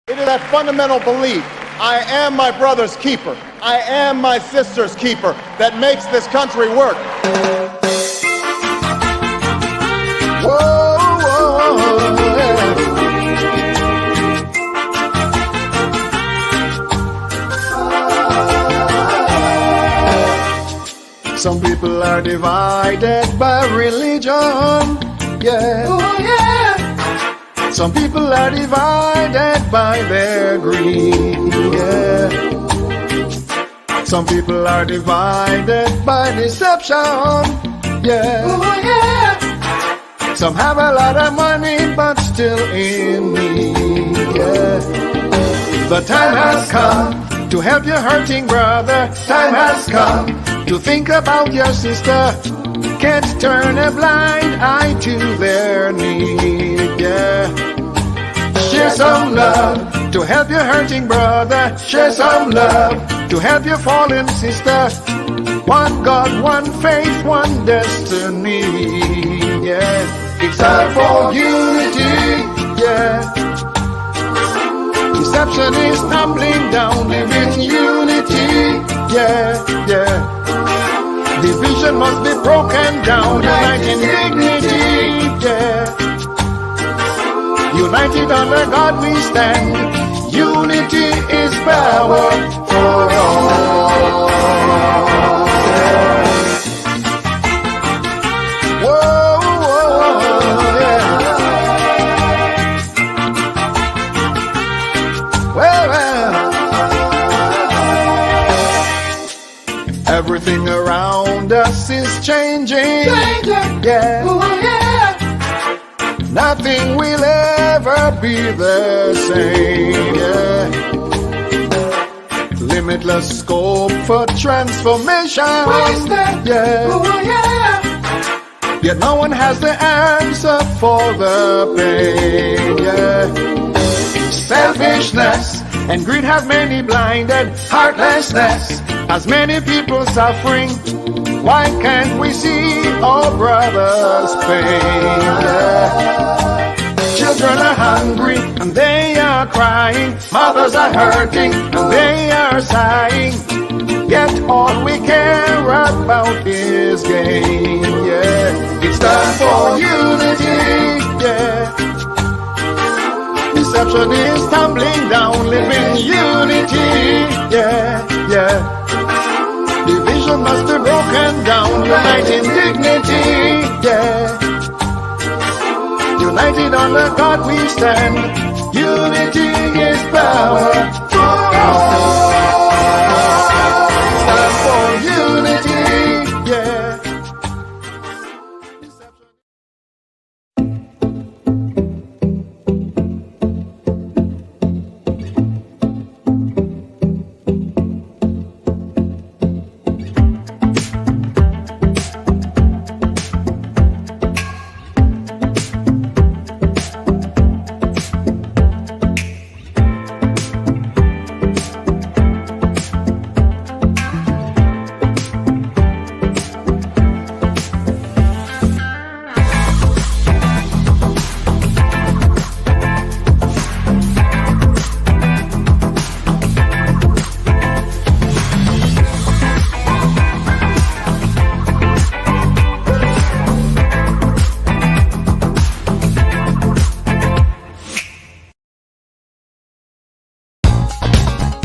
It is that fundamental belief, I am my brother's keeper, I am my sister's keeper, that makes this country work. Whoa, whoa, yeah. Some people are divided by religion, yeah. Oh, yeah. Some people are divided by their greed, yeah. Some people are divided by deception, yeah. Oh, yeah. Some have a lot of money but still in need, yeah. The time has come to help your hurting brother. Time has come to think about your sister. Can't turn a blind eye to their need, yeah. Share some love to help your hurting brother. Share some love to help your fallen sister. One God, one faith, one destiny, yeah. It's time for unity, yeah. Deception is tumbling down, live in unity, yeah, yeah. Division must be broken down, unite in dignity, yeah. United under God we stand. Unity is power for all. Yeah. Whoa, whoa, yeah. Well, everything around us is changing. Yeah. Ooh, yeah. Nothing will ever be the same, yeah. Limitless scope for transformation, yeah. Ooh, yeah. Yet no one has the answer for the pain, yeah. Selfishness and greed have many blinded. Heartlessness has many people suffering. Why can't we see our brothers' pain? Yeah. Children are hungry and they are crying. Mothers are hurting and they are sighing. Yet all we care about is gain. Yeah. It's time for unity. Yeah. Deception is tumbling down. Live in unity. Yeah. Yeah. Division must be broken down, unite in dignity, yeah. United under God we stand. Unity is power for all. Stand for unity, yeah.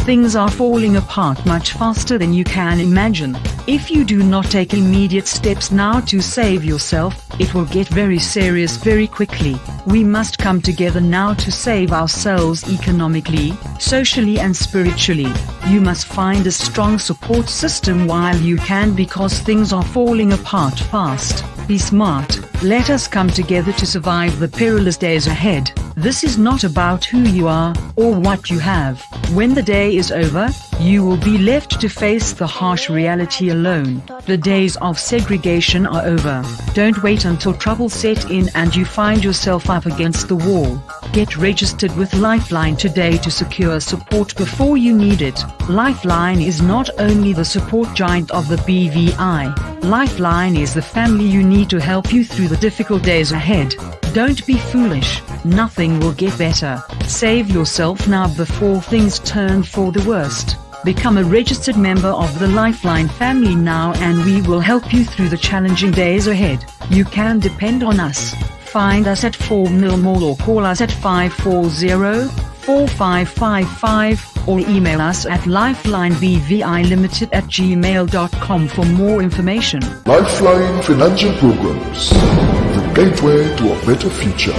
Things are falling apart much faster than you can imagine. If you do not take immediate steps now to save yourself, it will get very serious very quickly. We must come together now to save ourselves economically, socially and spiritually. You must find a strong support system while you can, because things are falling apart fast. Be smart. Let us come together to survive the perilous days ahead. This is not about who you are, or what you have. When the day is over, you will be left to face the harsh reality alone. The days of segregation are over. Don't wait until trouble set in and you find yourself up against the wall. Get registered with Lifeline today to secure support before you need it. Lifeline is not only the support giant of the BVI, Lifeline is the family you need to help you through the difficult days ahead. Don't be foolish, nothing will get better. Save yourself now before things turn for the worst. Become a registered member of the Lifeline family now and we will help you through the challenging days ahead. You can depend on us. Find us at 4 Mill Mall or call us at 540-4555 or email us at lifelinebvilimited@gmail.com for more information. Lifeline Financial Programs, the gateway to a better future.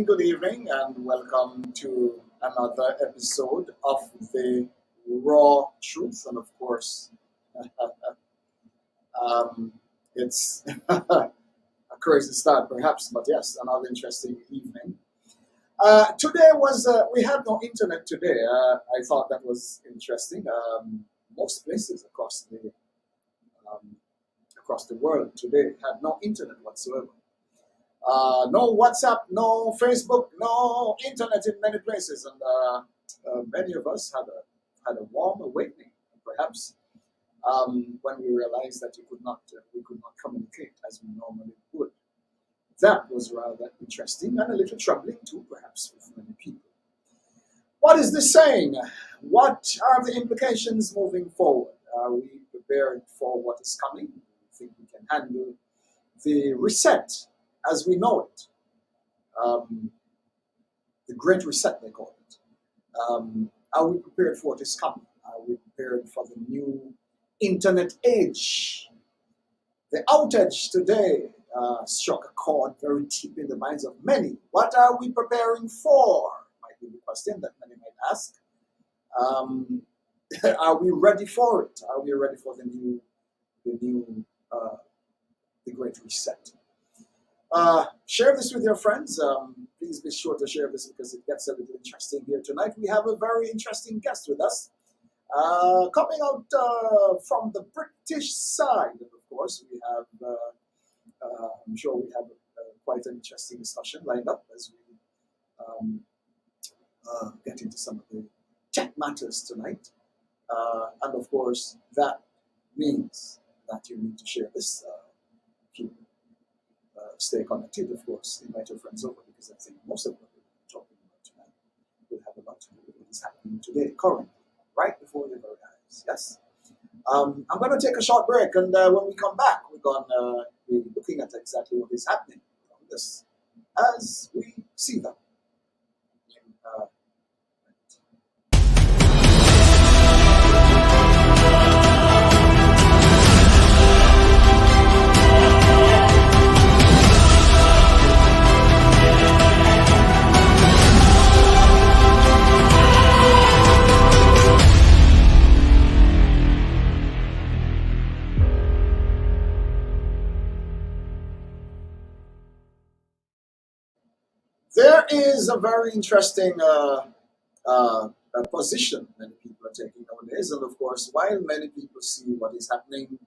Good evening, and welcome to another episode of the Raw Truth. And of course, it's a crazy start, perhaps, but yes, another interesting evening. Today was we had no internet today. I thought that was interesting. Most places across the world today had no internet whatsoever. No WhatsApp, no Facebook, no internet in many places, and many of us had a warm awakening, perhaps, when we realized that we could not communicate as we normally would. That was rather interesting and a little troubling too, perhaps, for many people. What is this saying? What are the implications moving forward? Are we prepared for what is coming? Do we think we can handle the reset as we know it? The Great Reset, they call it. Are we prepared for what is coming? Are we prepared for the new internet age? The outage today struck a chord very deep in the minds of many. What are we preparing for? Might be the question that many might ask. Are we ready for it? Are we ready for the Great Reset? Share this with your friends. Please be sure to share this because it gets a little interesting here tonight. We have a very interesting guest with us, coming out from the British side. And of course, we have, I'm sure we have quite an interesting discussion lined up as we get into some of the tech matters tonight. And of course, that means that you need to share this. Stay connected, of course. Invite your friends over because I think most of what we're talking about tonight will have a lot to do with what is happening today, currently, right before your very eyes. Yes. I'm going to take a short break, and when we come back, we're going to be looking at exactly what is happening around this as we see them. There is a very interesting position many people are taking nowadays, and of course, while many people see what is happening,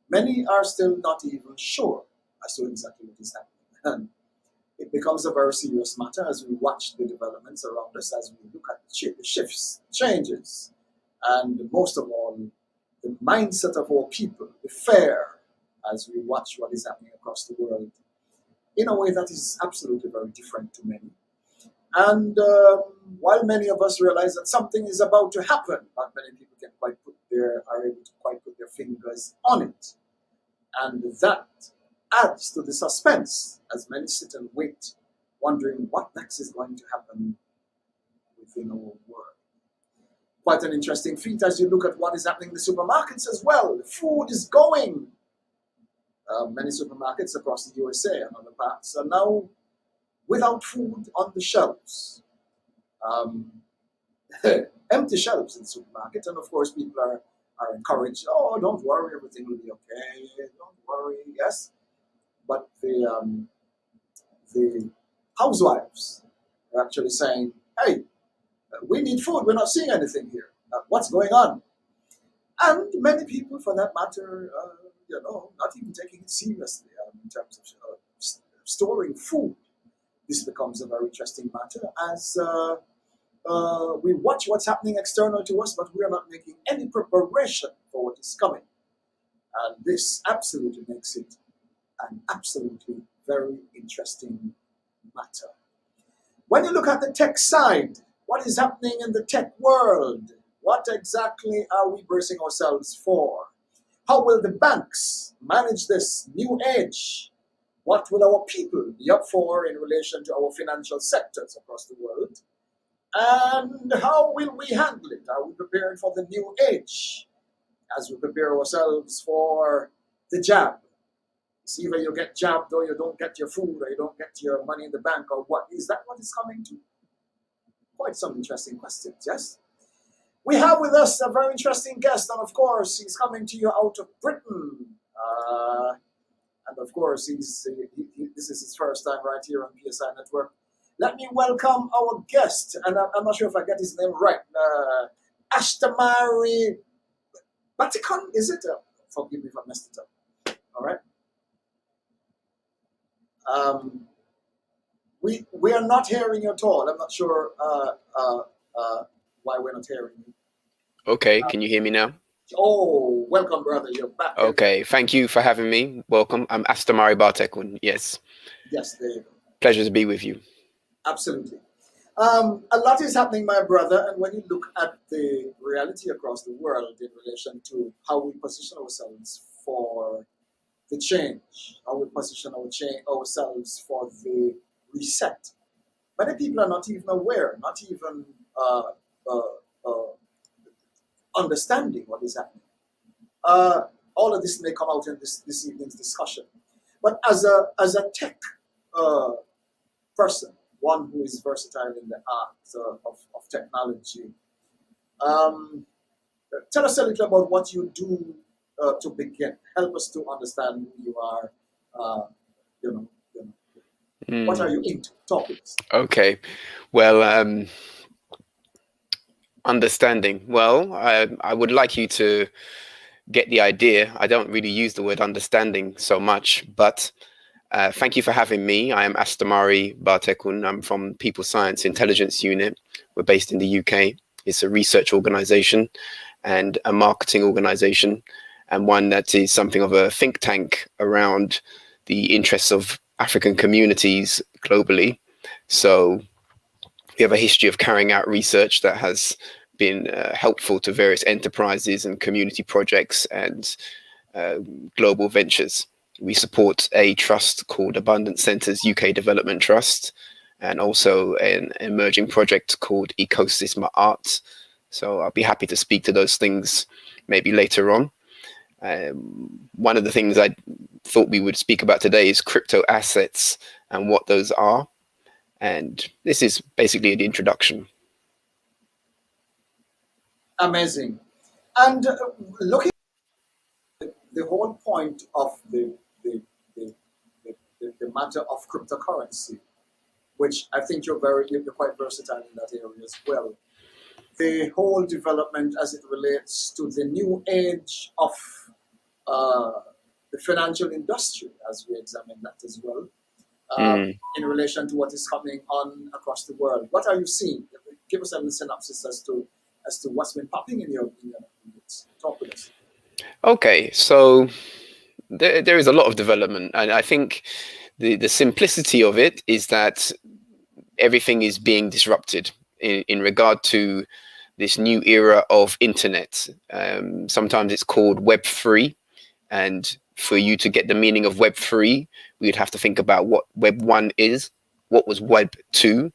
many are still not even sure as to exactly what is happening. And it becomes a very serious matter as we watch the developments around us, as we look at the shifts, changes, and most of all, the mindset of our people, the fear, as we watch what is happening across the world, in a way that is absolutely very different to many. And while many of us realize that something is about to happen, not many people are able to quite put their fingers on it. And that adds to the suspense as many sit and wait, wondering what next is going to happen within our world. Quite an interesting feat as you look at what is happening in the supermarkets as well. The food is going. many supermarkets across the USA and other parts are now without food on the shelves. Um, empty shelves in supermarkets, and of course people are encouraged, oh, don't worry, everything will be okay, don't worry, yes. But the housewives are actually saying, hey, we need food, we're not seeing anything here. What's going on? And many people, for that matter, not even taking it seriously in terms of storing food. This becomes a very interesting matter as we watch what's happening external to us, but we are not making any preparation for what is coming. And this absolutely makes it an absolutely very interesting matter. When you look at the tech side, what is happening in the tech world? What exactly are we bracing ourselves for? How will the banks manage this new age? What will our people be up for in relation to our financial sectors across the world? And how will we handle it? Are we prepared for the new age as we prepare ourselves for the jab? See whether you get jabbed or you don't get your food or you don't get your money in the bank or what. Is that what is coming to? Quite some interesting questions, yes? We have with us a very interesting guest, and of course, he's coming to you out of Britain. And of course, this is his first time right here on PSI Network. Let me welcome our guest, and I'm not sure if I get his name right. Ashtamari Batikon, is it? Forgive me if I messed it up. All right. We are not hearing you at all. I'm not sure why we're not hearing you. Okay, can you hear me now? Oh, welcome, brother. You're back. Okay, thank you for having me. Welcome. I'm Astamari Bartekun. Yes. Yes, there you go. Pleasure to be with you. Absolutely. A lot is happening, my brother, and when you look at the reality across the world in relation to how we position ourselves for the change, how we position ourselves for the reset, many people are not even aware, not even understanding what is happening. All of this may come out in this evening's discussion. But as a tech person, one who is versatile in the art of technology, tell us a little about what you do to begin. Help us to understand who you are. What are you into? Talk with us. Okay. Well, understanding. Well, I would like you to get the idea. I don't really use the word understanding so much, but thank you for having me. I am Astamari Bartekun. I'm from People Science Intelligence Unit. We're based in the UK. It's a research organization and a marketing organization, and one that is something of a think tank around the interests of African communities globally. So we have a history of carrying out research that has been helpful to various enterprises and community projects and global ventures. We support a trust called Abundant Centres UK Development Trust, and also an emerging project called Ecosystem Arts. So I'll be happy to speak to those things maybe later on. One of the things I thought we would speak about today is crypto assets and what those are. And this is basically an introduction. Amazing. And looking at the whole point of the matter of cryptocurrency, which I think you're quite versatile in that area as well. The whole development as it relates to the new age of the financial industry, as we examine that as well, in relation to what is coming on across the world. What are you seeing? Give us a synopsis as to what's been popping in your opinion. Talk with us. Okay, so there is a lot of development, and I think the simplicity of it is that everything is being disrupted in regard to this new era of internet. Sometimes it's called Web3, and for you to get the meaning of Web3, we'd have to think about what Web 1 is, what was Web 2,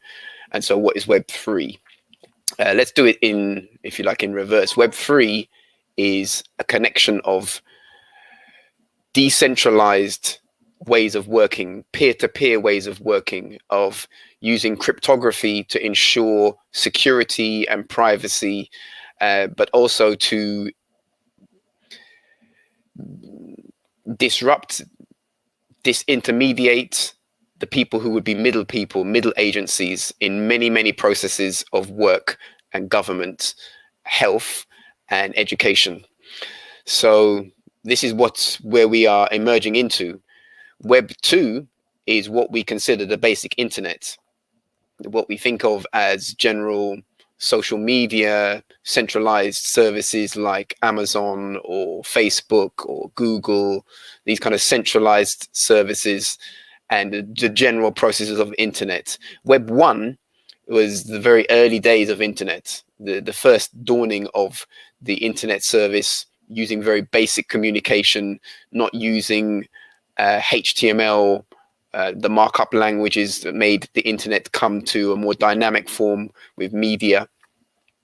and so what is Web 3. Let's do it in, if you like, in reverse. Web 3 is a connection of decentralized ways of working, peer-to-peer ways of working, of using cryptography to ensure security and privacy, but also to disrupt, disintermediate the people who would be middle agencies in many, many processes of work and government, health and education. So this is where we are emerging into. Web 2 is what we consider the basic internet, what we think of as general social media, centralized services like Amazon or Facebook or Google, these kind of centralized services and the general processes of internet. Web 1 was the very early days of internet, the first dawning of the internet service, using very basic communication, not using HTML, the markup languages that made the internet come to a more dynamic form with media.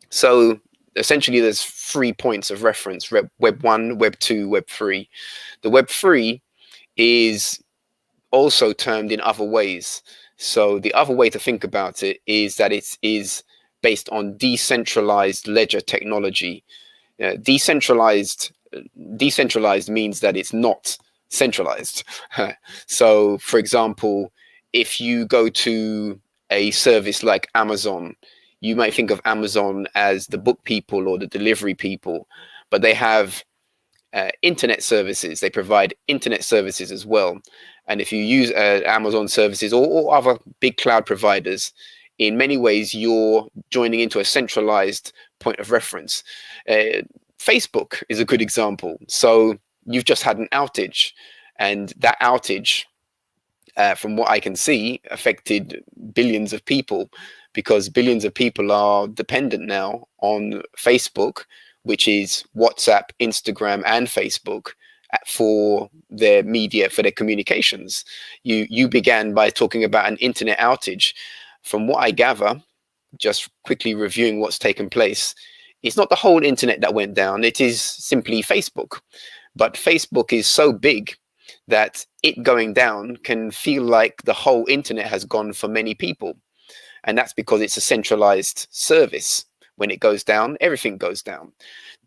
So essentially there's 3 points of reference: Web 1, Web 2, Web 3. The Web 3 is also termed in other ways. So the other way to think about it is that it is based on decentralized ledger technology. Decentralized means that it's not centralized. So, for example, if you go to a service like Amazon, you might think of Amazon as the book people or the delivery people, but they have internet services. They provide internet services as well. And if you use Amazon services or other big cloud providers, in many ways, you're joining into a centralized point of reference. Facebook is a good example. So you've just had an outage, and that outage, from what I can see, affected billions of people, because billions of people are dependent now on Facebook, which is WhatsApp, Instagram, and Facebook, for their media, for their communications. You began by talking about an internet outage. From what I gather, just quickly reviewing what's taken place, it's not the whole internet that went down. It is simply Facebook. But Facebook is so big that it going down can feel like the whole internet has gone for many people. And that's because it's a centralized service. When it goes down, everything goes down.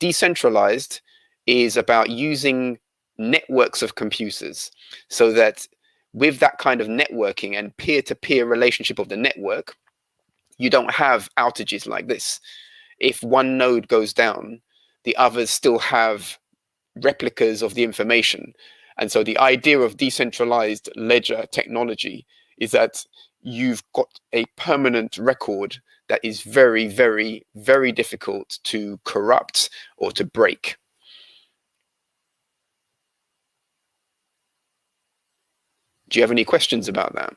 Decentralized is about using networks of computers, so that with that kind of networking and peer-to-peer relationship of the network, you don't have outages like this. If one node goes down, the others still have replicas of the information. And so the idea of decentralized ledger technology is that you've got a permanent record that is very, very, very difficult to corrupt or to break. Do you have any questions about that?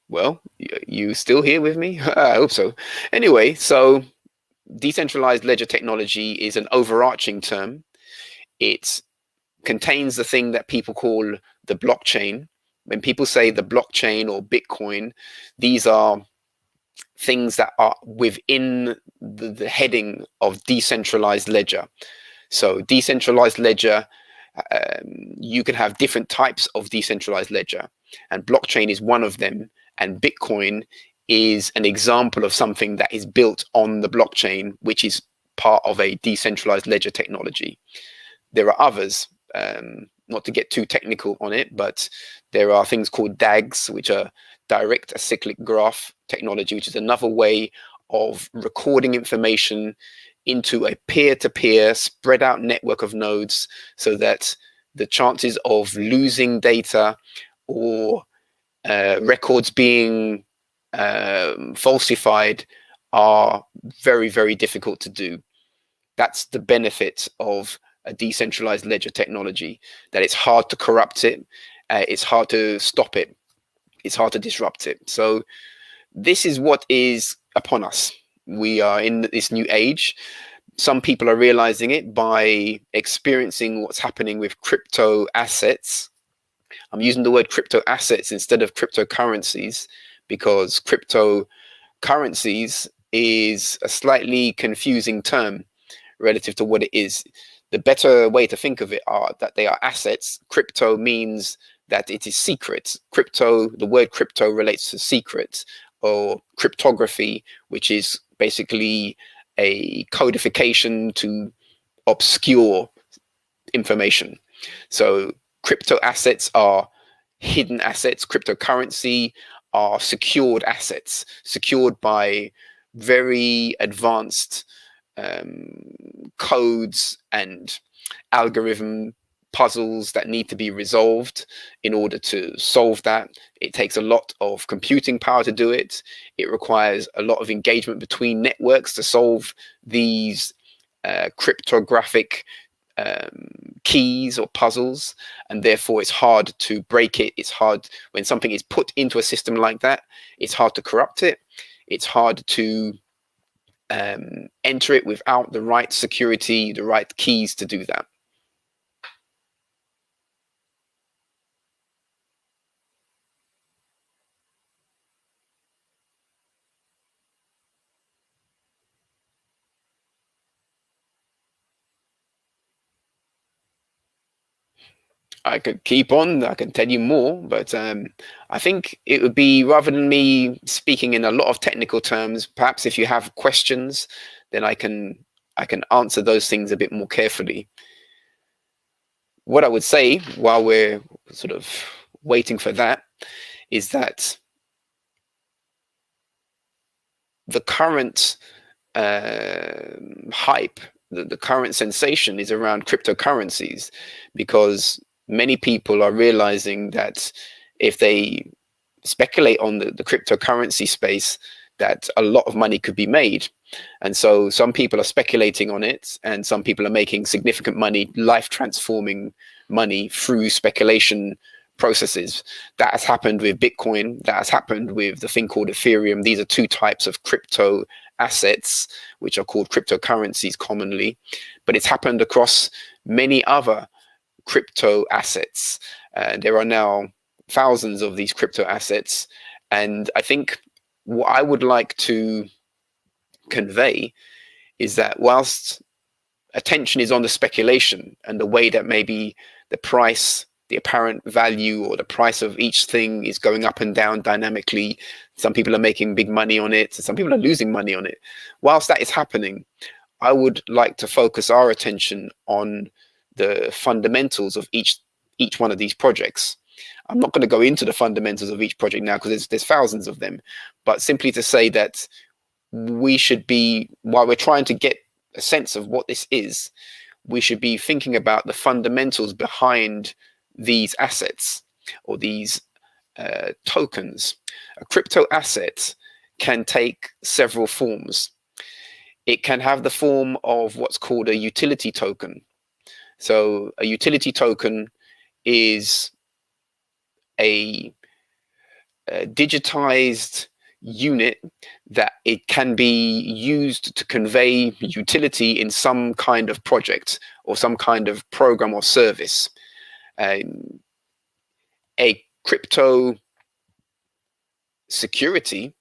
Well, you still here with me? I hope so. Anyway, so decentralized ledger technology is an overarching term. It contains the thing that people call the blockchain. When people say the blockchain or Bitcoin, these are things that are within the heading of decentralized ledger. So decentralized ledger, you can have different types of decentralized ledger, and blockchain is one of them, and Bitcoin is an example of something that is built on the blockchain, which is part of a decentralized ledger technology. There are others, not to get too technical on it, but there are things called DAGs, which are direct acyclic graph technology, which is another way of recording information into a peer-to-peer spread out network of nodes, so that the chances of losing data or records being falsified are very, very difficult to do. That's the benefit of a decentralized ledger technology, that it's hard to corrupt it, it's hard to stop it, it's hard to disrupt it. So this is what is upon us. We are in this new age. Some people are realizing it by experiencing what's happening with crypto assets. I'm using the word crypto assets instead of cryptocurrencies, because cryptocurrencies is a slightly confusing term relative to what it is. The better way to think of it are that they are assets. Crypto means that it is secret. Crypto, the word crypto relates to secret, or cryptography, which is basically a codification to obscure information. So crypto assets are hidden assets. Cryptocurrency are secured assets, secured by very advanced codes and algorithm puzzles that need to be resolved in order to solve that. It takes a lot of computing power to do it. It requires a lot of engagement between networks to solve these cryptographic keys or puzzles, and therefore it's hard to break it. It's hard when something is put into a system like that. It's hard to corrupt it. It's hard to enter it without the right security, the right keys to do that. I could keep on, I can tell you more, but I think it would be, rather than me speaking in a lot of technical terms, perhaps if you have questions, then I can answer those things a bit more carefully. What I would say while we're sort of waiting for that is that the current hype, the current sensation is around cryptocurrencies, because many people are realizing that if they speculate on the cryptocurrency space, that a lot of money could be made. And so some people are speculating on it, and some people are making significant money, life transforming money through speculation processes. That has happened with Bitcoin. That has happened with the thing called Ethereum. These are two types of crypto assets, which are called cryptocurrencies commonly, but it's happened across many other crypto assets. There are now thousands of these crypto assets. And I think what I would like to convey is that whilst attention is on the speculation and the way that maybe the price, the apparent value or the price of each thing is going up and down dynamically, some people are making big money on it, some people are losing money on it. Whilst that is happening, I would like to focus our attention on the fundamentals of each one of these projects. I'm not going to go into the fundamentals of each project now because there's thousands of them, but simply to say that we should be, while we're trying to get a sense of what this is, we should be thinking about the fundamentals behind these assets or these tokens. A crypto asset can take several forms. It can have the form of what's called a utility token. So a utility token is a digitized unit that it can be used to convey utility in some kind of project or some kind of program or service. A crypto security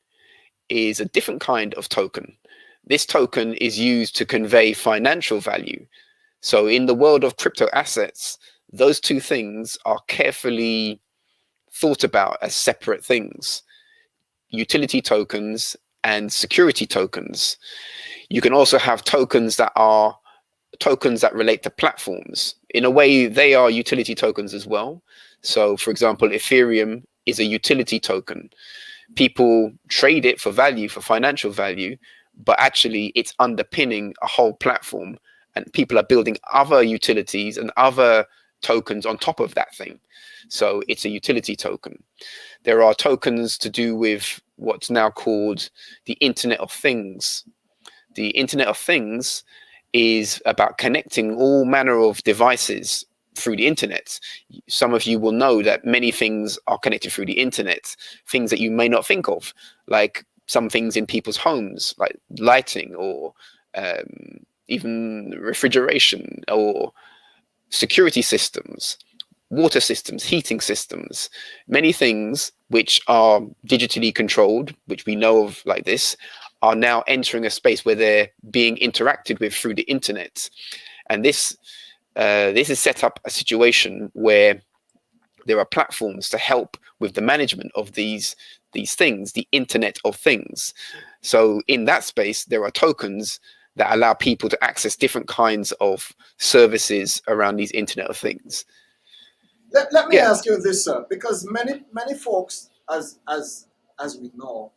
is a different kind of token. This token is used to convey financial value. So in the world of crypto assets, those two things are carefully thought about as separate things: utility tokens and security tokens. You can also have tokens that are tokens that relate to platforms. In a way, they are utility tokens as well. So for example, Ethereum is a utility token. People trade it for value, for financial value, but actually it's underpinning a whole platform, and people are building other utilities and other tokens on top of that thing. So it's a utility token. There are tokens to do with what's now called the Internet of Things. The Internet of Things is about connecting all manner of devices through the internet. Some of you will know that many things are connected through the internet, things that you may not think of, like some things in people's homes, like lighting or even refrigeration or security systems, water systems, heating systems. Many things which are digitally controlled, which we know of like this, are now entering a space where they're being interacted with through the internet. And this has set up a situation where there are platforms to help with the management of these things, the Internet of Things. So in that space, there are tokens that allow people to access different kinds of services around these Internet of Things. Let me Yeah. ask you this, sir, because many folks, as we know,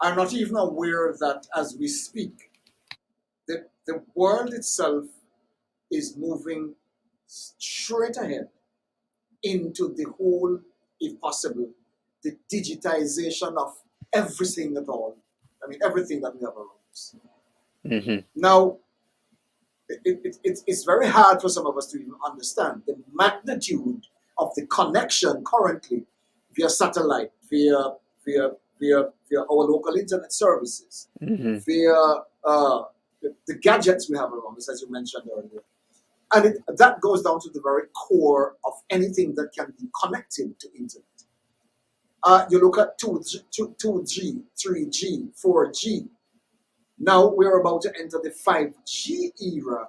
are not even aware that as we speak, the world itself is moving straight ahead into the whole, if possible, the digitization of everything at all. I mean, everything that we have around us. Now, it's very hard for some of us to even understand the magnitude of the connection currently via satellite, via our local internet services, via the gadgets we have around us, as you mentioned earlier. And that goes down to the very core of anything that can be connected to internet. You look at 2G, 3G, 4G. Now we're about to enter the 5G era.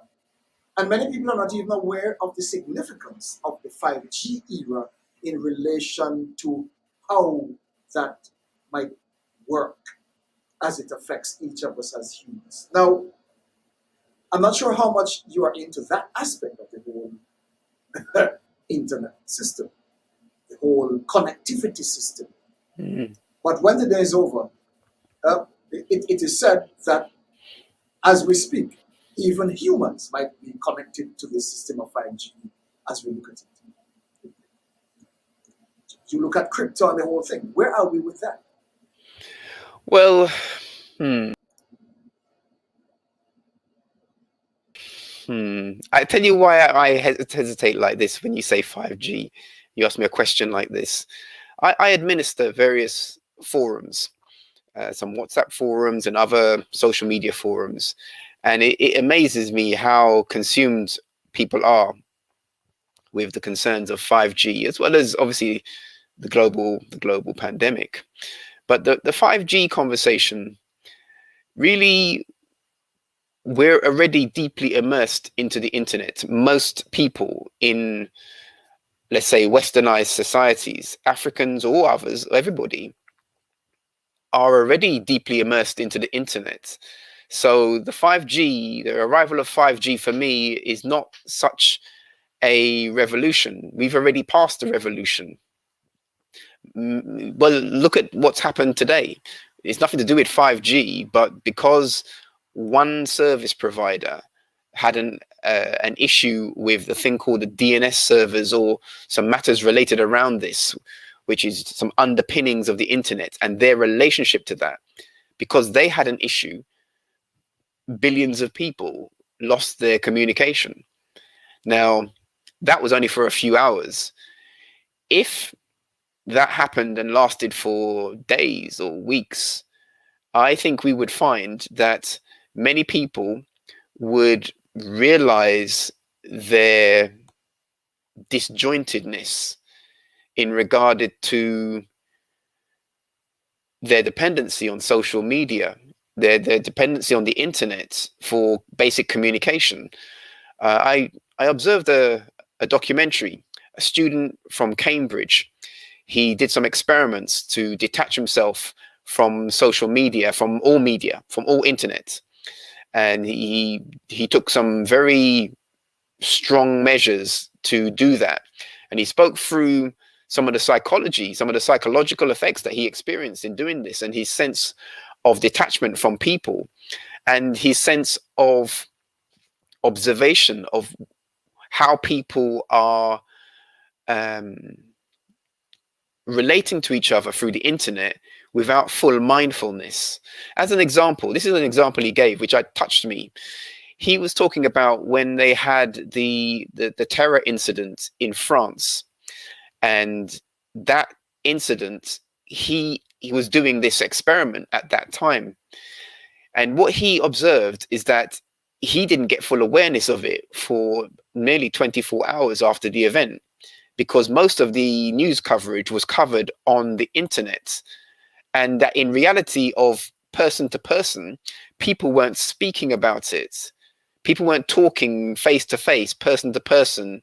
And many people are not even aware of the significance of the 5G era in relation to how that might work as it affects each of us as humans. Now, I'm not sure how much you are into that aspect of the whole internet system, the whole connectivity system. But when the day is over, it is said that as we speak, even humans might be connected to the system of 5G as we look at it. You look at crypto and the whole thing. Where are we with that? Well, I tell you why I hesitate like this when you say 5G. You ask me a question like this. I administer various forums, some WhatsApp forums and other social media forums. And it amazes me how consumed people are with the concerns of 5G, as well as obviously the global pandemic. But the 5G conversation, really, we're already deeply immersed into the internet. Most people in, let's say, westernized societies, Africans or others, everybody, are already deeply immersed into the internet. So the 5G, the arrival of 5G for me is not such a revolution. We've already passed the revolution. Well, look at what's happened today. It's nothing to do with 5G, but because one service provider had an issue with the thing called the DNS servers or some matters related around this, which is some underpinnings of the internet and their relationship to that, because they had an issue, billions of people lost their communication. Now, that was only for a few hours. If that happened and lasted for days or weeks, I think we would find that many people would realize their disjointedness in regard to their dependency on social media, their dependency on the internet for basic communication. I observed a documentary, a student from Cambridge. He did some experiments to detach himself from social media, from all internet. And he took some very strong measures to do that. And he spoke through some of the psychological effects that he experienced in doing this, and his sense of detachment from people, and his sense of observation of how people are relating to each other through the internet without full mindfulness. As an example, this is an example he gave, which touched me. He was talking about when they had the terror incident in France, and that incident, he was doing this experiment at that time. And what he observed is that he didn't get full awareness of it for nearly 24 hours after the event, because most of the news coverage was covered on the internet. And that in reality of person to person, people weren't speaking about it. People weren't talking face to face, person to person,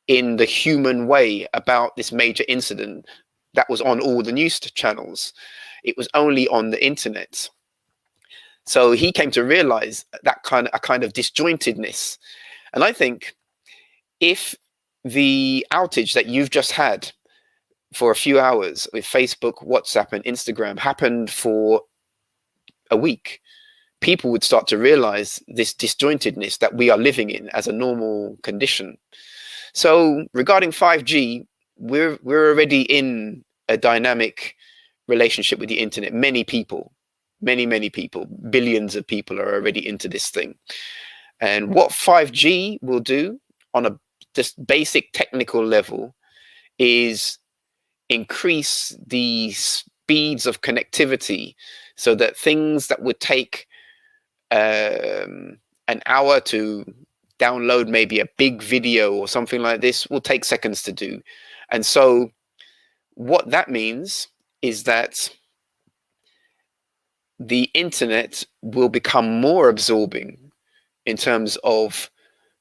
in the human way about this major incident that was on all the news channels. It was only on the internet. So he came to realize that kind of disjointedness. And I think if the outage that you've just had for a few hours with Facebook, WhatsApp, and Instagram happened for a week, people would start to realize this disjointedness that we are living in as a normal condition. So regarding 5G, we're already in a dynamic relationship with the internet. Many people, many people, billions of people are already into this thing. And what 5G will do on a just basic technical level is increase the speeds of connectivity so that things that would take an hour to download maybe a big video or something like this will take seconds to do. And so what that means is that the internet will become more absorbing in terms of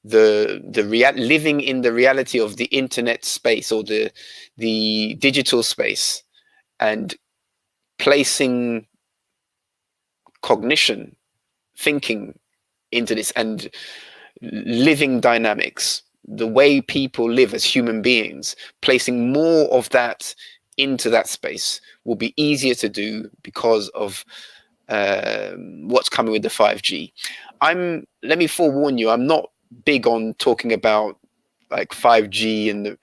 living in the reality of the internet space or the digital space, and placing cognition, thinking into this, and living dynamics, the way people live as human beings, placing more of that into that space will be easier to do because of what's coming with the 5G. Let me forewarn you, I'm not big on talking about like 5G and the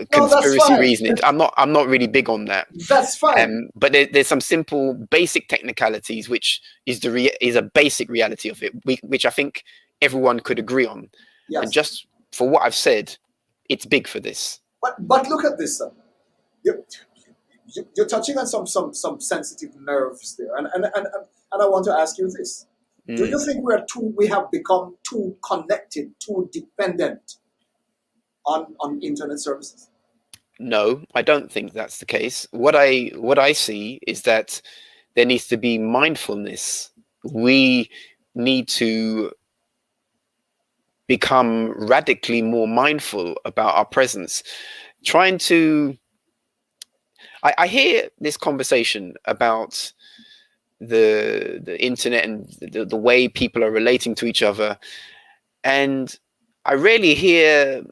conspiracy reasoning. I'm not really big on that. That's fine. But there's some simple basic technicalities, which is a basic reality of it, which I think everyone could agree on. Yes. And just for what I've said, it's big for this. But look at this, you're touching on some sensitive nerves there, and I want to ask you this: do you think we have become too connected, too dependent on internet services? No, I don't think that's the case. What I see is that there needs to be mindfulness. We need to become radically more mindful about our presence. I hear this conversation about the internet and the way people are relating to each other, and I rarely hear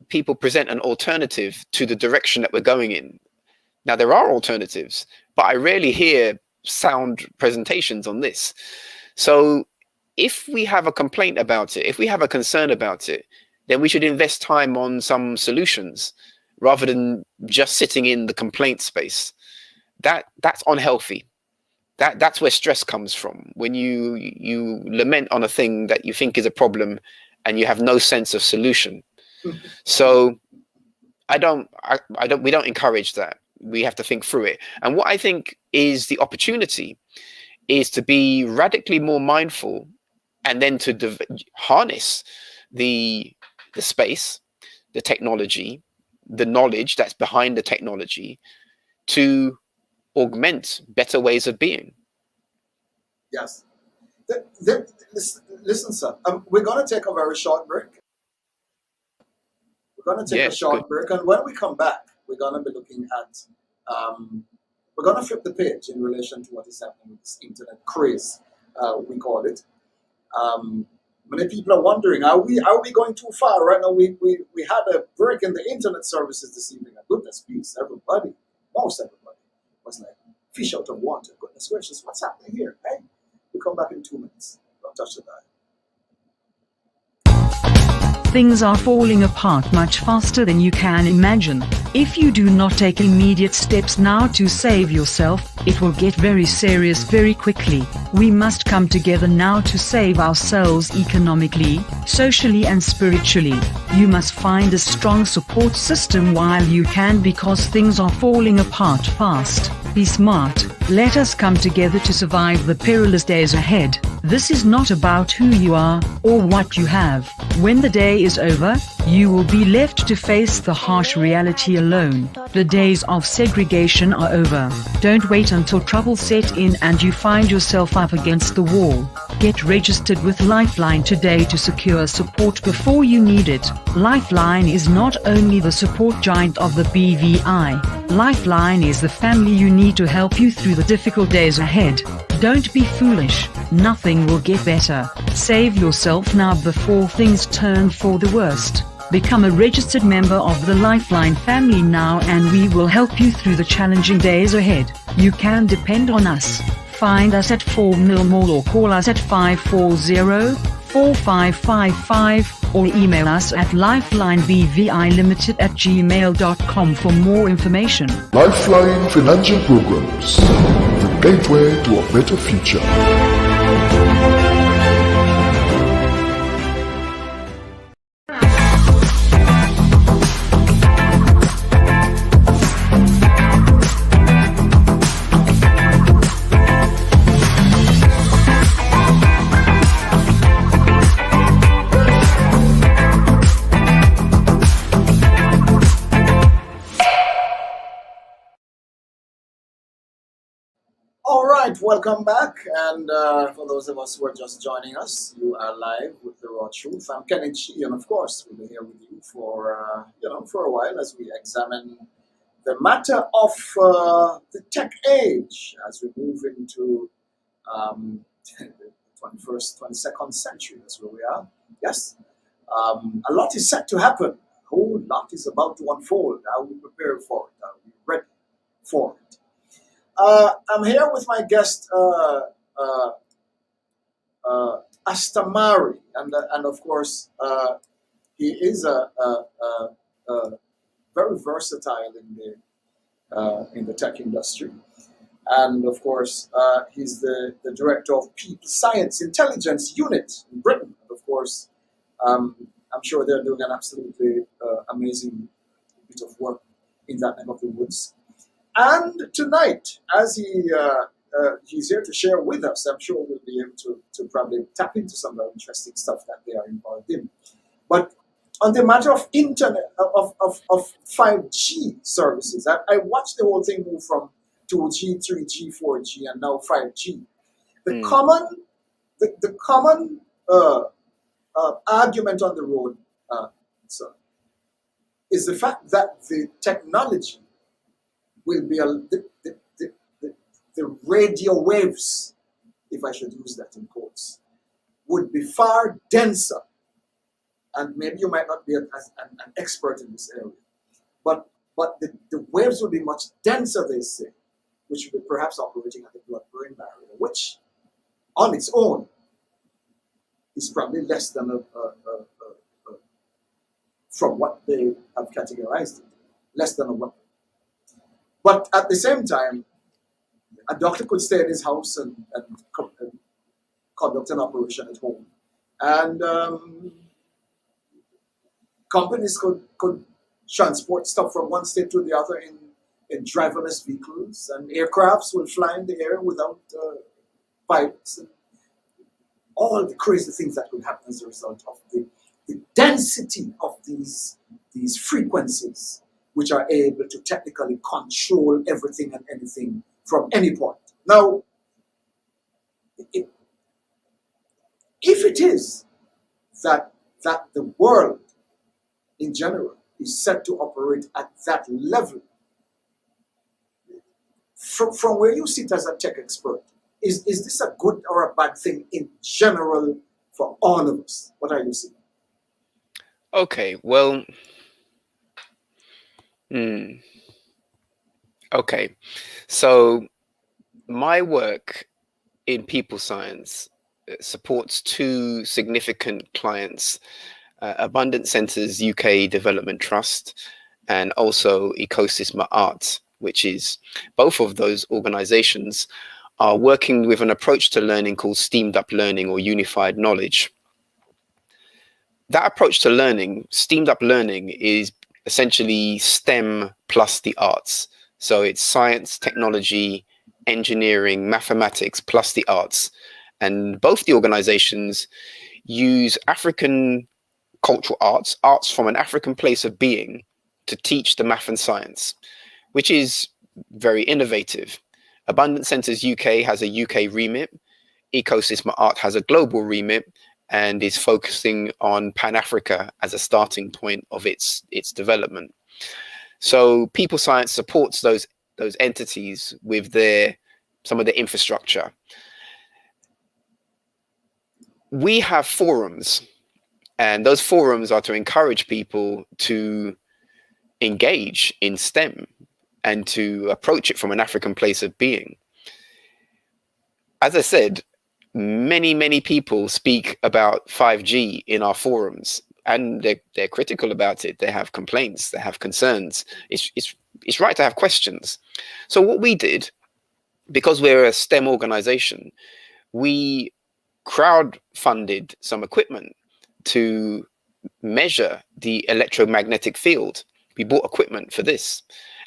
people present an alternative to the direction that we're going in. Now, there are alternatives, but I rarely hear sound presentations on this. So if we have a complaint about it, if we have a concern about it, then we should invest time on some solutions rather than just sitting in the complaint space. That's unhealthy. That's where stress comes from. When you lament on a thing that you think is a problem and you have no sense of solution. So we don't encourage that. We have to think through it. And what I think is the opportunity is to be radically more mindful, and then to harness the space, the technology, the knowledge that's behind the technology to augment better ways of being. Yes. Listen, sir, we're going to take a very short break. We're going to take a short break, and when we come back, we're going to be looking at, we're going to flip the page in relation to what is happening with this internet craze, we call it. Many people are wondering, are we going too far? Right now, we had a break in the internet services this evening. Goodness peace, most everybody was like fish out of water. Goodness gracious, what's happening here? Hey, we'll come back in 2 minutes. Don't touch the dial. Things are falling apart much faster than you can imagine. If you do not take immediate steps now to save yourself, it will get very serious very quickly. We must come together now to save ourselves economically, socially and spiritually. You must find a strong support system while you can, because things are falling apart fast. Be smart. Let us come together to survive the perilous days ahead. This is not about who you are or what you have. When the day is over, you will be left to face the harsh reality alone. The days of segregation are over. Don't wait until trouble set in and you find yourself up against the wall. Get registered with Lifeline today to secure support before you need it. Lifeline is not only the support giant of the BVI. Lifeline is the family you need to help you through the difficult days ahead. Don't be foolish. Nothing will get better. Save yourself now before things turn for the worst. Become a registered member of the Lifeline family now and we will help you through the challenging days ahead. You can depend on us. Find us at 4 Mill Mall or call us at 540-4555 or email us at lifelinebvilimited@gmail.com for more information. Lifeline Financial Programs, the gateway to a better future. All right, welcome back. And for those of us who are just joining us, you are live with The Raw Truth. I'm Kenneth Chi, and of course, we'll be here with you for for a while as we examine the matter of the tech age as we move into the 21st, 22nd century. That's where we are. Yes, a lot is set to happen. A whole lot is about to unfold. Are we prepared for it? Are we ready for it? I'm here with my guest, Astamari, and of course, he is a very versatile in the tech industry, and of course, he's the director of People Science Intelligence Unit in Britain. And of course, I'm sure they're doing an absolutely amazing bit of work in that neck of the woods. And tonight, as he's here to share with us, I'm sure we'll be able to probably tap into some very interesting stuff that they are involved in. But on the matter of internet, of 5G services, I watched the whole thing move from 2G, 3G, 4G, and now 5G. The common argument on the road, sir, is the fact that the technology will be the radio waves, if I should use that in quotes, would be far denser. And maybe you might not be an expert in this area, but the waves will be much denser, they say, which will be perhaps operating at the blood-brain barrier, which on its own is probably less than from what they have categorized it, less than a weapon. But at the same time, a doctor could stay in his house and conduct an operation at home. And companies could transport stuff from one state to the other in driverless vehicles, and aircrafts will fly in the air without pilots. And all the crazy things that could happen as a result of the density of these frequencies, which are able to technically control everything and anything from any point. Now, if it is that the world in general is set to operate at that level, from where you sit as a tech expert, is this a good or a bad thing in general for all of us? What are you seeing? Okay, well, okay, so my work in people science supports two significant clients, Abundant Centres UK Development Trust and also Ecosystem Arts, which is both of those organizations are working with an approach to learning called Steamed Up Learning or Unified Knowledge. That approach to learning, Steamed Up Learning, is essentially STEM plus the arts. So it's science, technology, engineering, mathematics, plus the arts. And both the organizations use African cultural arts, arts from an African place of being, to teach the math and science, which is very innovative. Abundant Centres UK has a UK remit. Ecosystem Art has a global remit and is focusing on Pan-Africa as a starting point of its development. So People Science supports those entities with some of the infrastructure. We have forums, and those forums are to encourage people to engage in STEM and to approach it from an African place of being. As I said, many people speak about 5G in our forums, and they're critical about it. They have complaints, they have concerns. It's right to have questions. So what we did, because we're a STEM organization, we crowdfunded some equipment to measure the electromagnetic field. We bought equipment for this,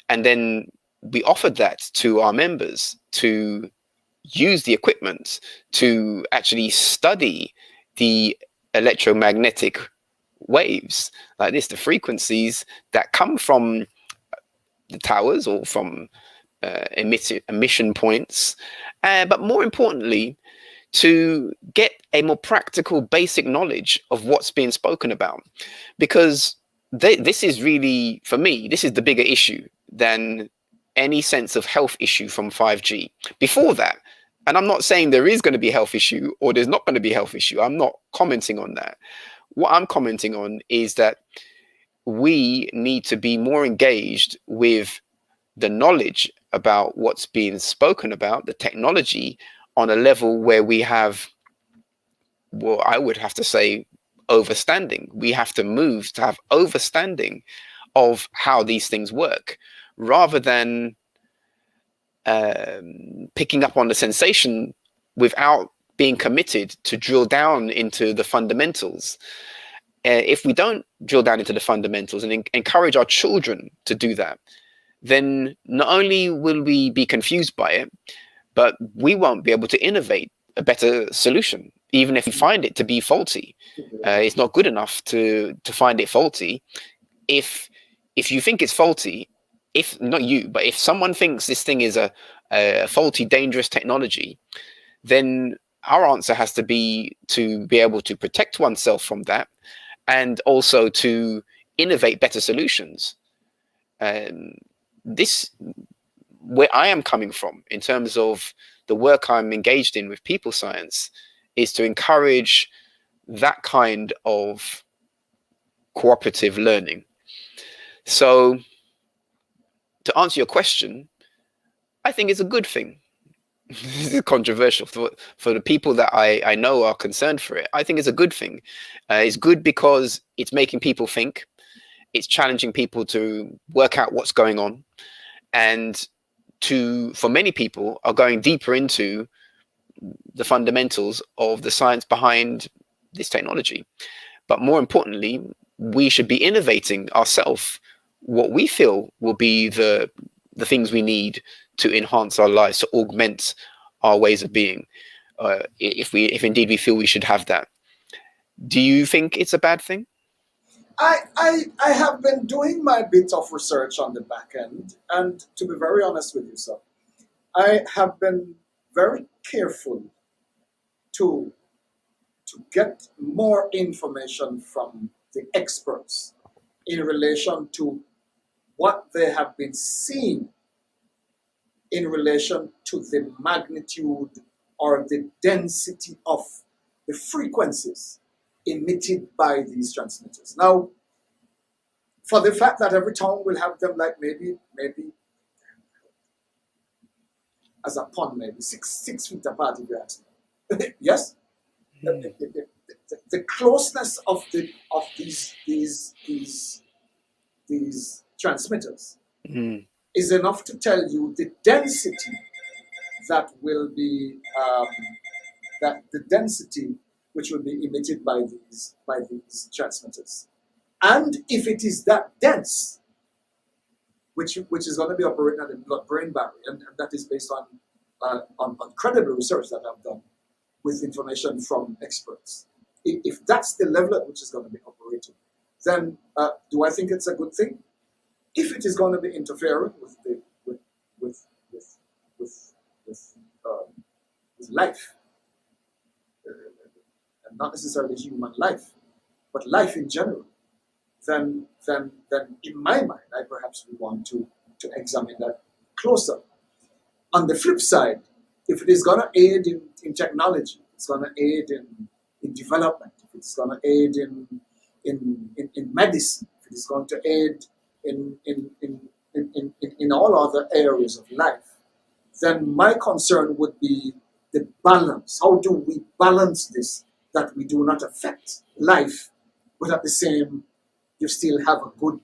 and then we offered that to our members to use the equipment to actually study the electromagnetic waves like this, the frequencies that come from the towers or from emission points, but more importantly, to get a more practical, basic knowledge of what's being spoken about. Because this is really, for me, this is the bigger issue than any sense of health issue from 5G. Before that, and I'm not saying there is going to be a health issue or there's not going to be a health issue. I'm not commenting on that. What I'm commenting on is that we need to be more engaged with the knowledge about what's being spoken about, the technology, on a level where we have, well, I would have to say, overstanding. We have to move to have overstanding of how these things work, rather than picking up on the sensation without being committed to drill down into the fundamentals. If we don't drill down into the fundamentals and encourage our children to do that, then not only will we be confused by it, but we won't be able to innovate a better solution, even if we find it to be faulty. It's not good enough to find it faulty. If you think it's faulty, if not you, but if someone thinks this thing is a faulty, dangerous technology, then our answer has to be able to protect oneself from that, and also to innovate better solutions. This, where I am coming from in terms of the work I'm engaged in with People Science, is to encourage that kind of cooperative learning. So to answer your question, I think it's a good thing. This is controversial for the people that I know are concerned for it. I think it's a good thing. It's good because it's making people think. It's challenging people to work out what's going on, and for many people, are going deeper into the fundamentals of the science behind this technology. But more importantly, we should be innovating ourselves what we feel will be the things we need to enhance our lives, to augment our ways of being, if indeed we feel we should have that. Do you think it's a bad thing? I have been doing my bit of research on the back end, and to be very honest with you, sir, I have been very careful to get more information from the experts in relation to what they have been seeing in relation to the magnitude or the density of the frequencies emitted by these transmitters. Now, for the fact that every town will have them, like maybe as a pond, maybe six feet apart, if you ask me. Yes? The closeness of these transmitters is enough to tell you the density that will be the density which will be emitted by these transmitters. And if it is that dense, which is going to be operating at the blood-brain barrier, and that is based on credible research that I've done with information from experts. If that's the level at which it's going to be operating, then do I think it's a good thing? If it is going to be interfering with life, and not necessarily human life, but life in general, then in my mind, I perhaps would want to examine that closer. On the flip side, if it is going to aid in technology, it's going to aid in development, if it's going to aid in medicine, if it is going to aid in all other areas of life, then my concern would be the balance. How do we balance this, that we do not affect life, but at the same, you still have a good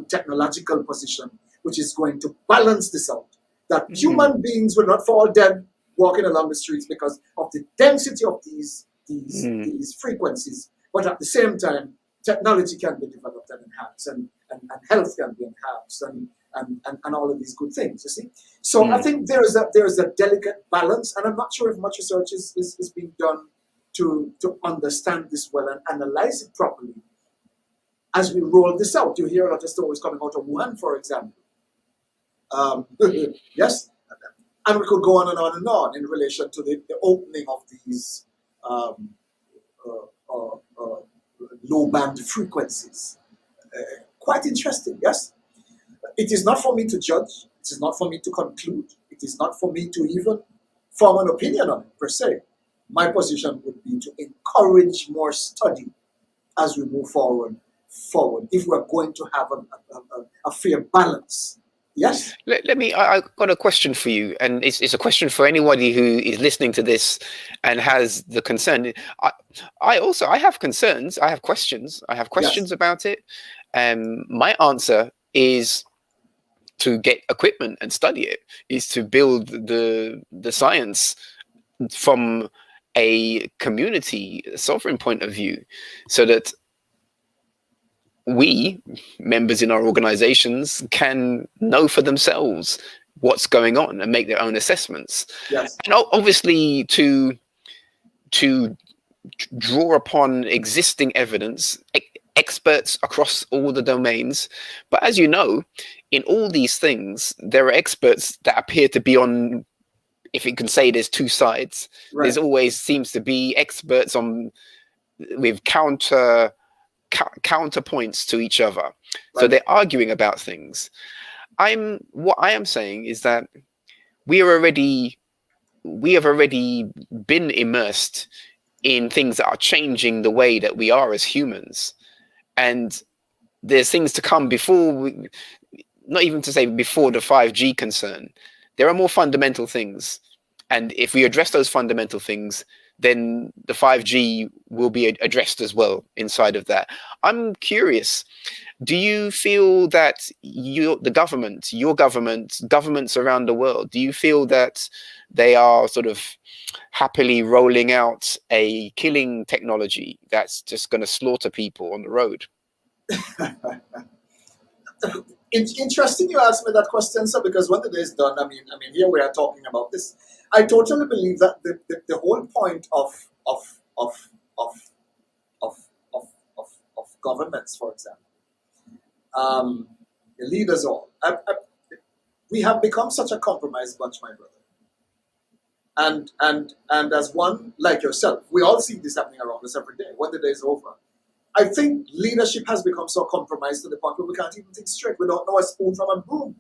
technological position, which is going to balance this out. That human beings will not fall dead walking along the streets because of the density of these frequencies, but at the same time, technology can be developed and enhanced, and health can be enhanced, and all of these good things, you see. So I think there is a delicate balance, and I'm not sure if much research is being done to understand this well and analyze it properly as we roll this out. You hear a lot of stories coming out of Wuhan, for example. Yes, and we could go on and on and on in relation to the opening of these low-band frequencies. Quite interesting, yes? It is not for me to judge. It is not for me to conclude. It is not for me to even form an opinion on it, per se. My position would be to encourage more study as we move forward, if we're going to have a fair balance. Yes? Let me, I've got a question for you, and it's a question for anybody who is listening to this and has the concern. I have concerns, I have questions Yes. about it. My answer is to get equipment and study it, is to build the science from a community sovereign point of view, so that we, members in our organizations, can know for themselves what's going on and make their own assessments. Yes. And obviously to draw upon existing evidence, experts across all the domains. But as you know, in all these things, there are experts that appear to be on, if you can say there's two sides, Right. there's always seems to be experts with counterpoints to each other. So Right. they're arguing about things. What I am saying is that we have already been immersed in things that are changing the way that we are as humans, and there's things to come before not even to say before the 5G concern. There are more fundamental things, and if we address those fundamental things, then the 5G will be addressed as well inside of that. I'm curious, do you feel that the government, your government, governments around the world, do you feel that they are sort of happily rolling out a killing technology that's just going to slaughter people on the road? It's interesting you asked me that question, sir, because when the day is done, I mean, here we are talking about this. I totally believe that the whole point of governments, for example, the leaders all, we have become such a compromised bunch, my brother. And as one like yourself, we all see this happening around us every day. When the day is over, I think leadership has become so compromised to the point where we can't even think straight. We don't know a spoon from a broom.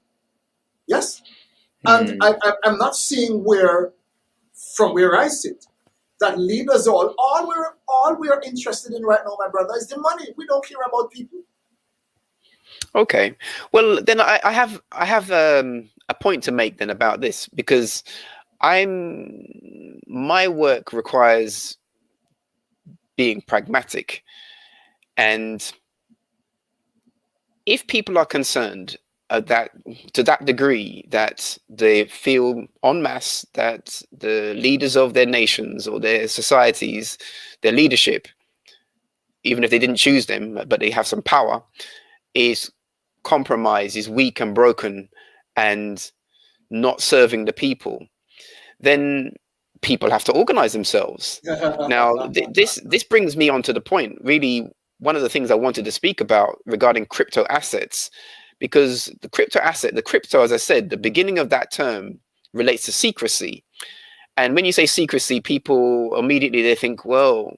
Yes? And I'm not seeing from where I sit, that leaders all we're interested in right now, my brother, is the money. We don't care about people. Okay. Well, then I have a point to make then about this, because my work requires being pragmatic. And if people are concerned that to that degree that they feel en masse that the leaders of their nations or their societies, their leadership, even if they didn't choose them, but they have some power, is compromise is weak and broken and not serving the people, then people have to organize themselves. Now, this brings me on to the point, really, one of the things I wanted to speak about regarding crypto assets, because the crypto, as I said, the beginning of that term relates to secrecy. And when you say secrecy, people immediately they think, well,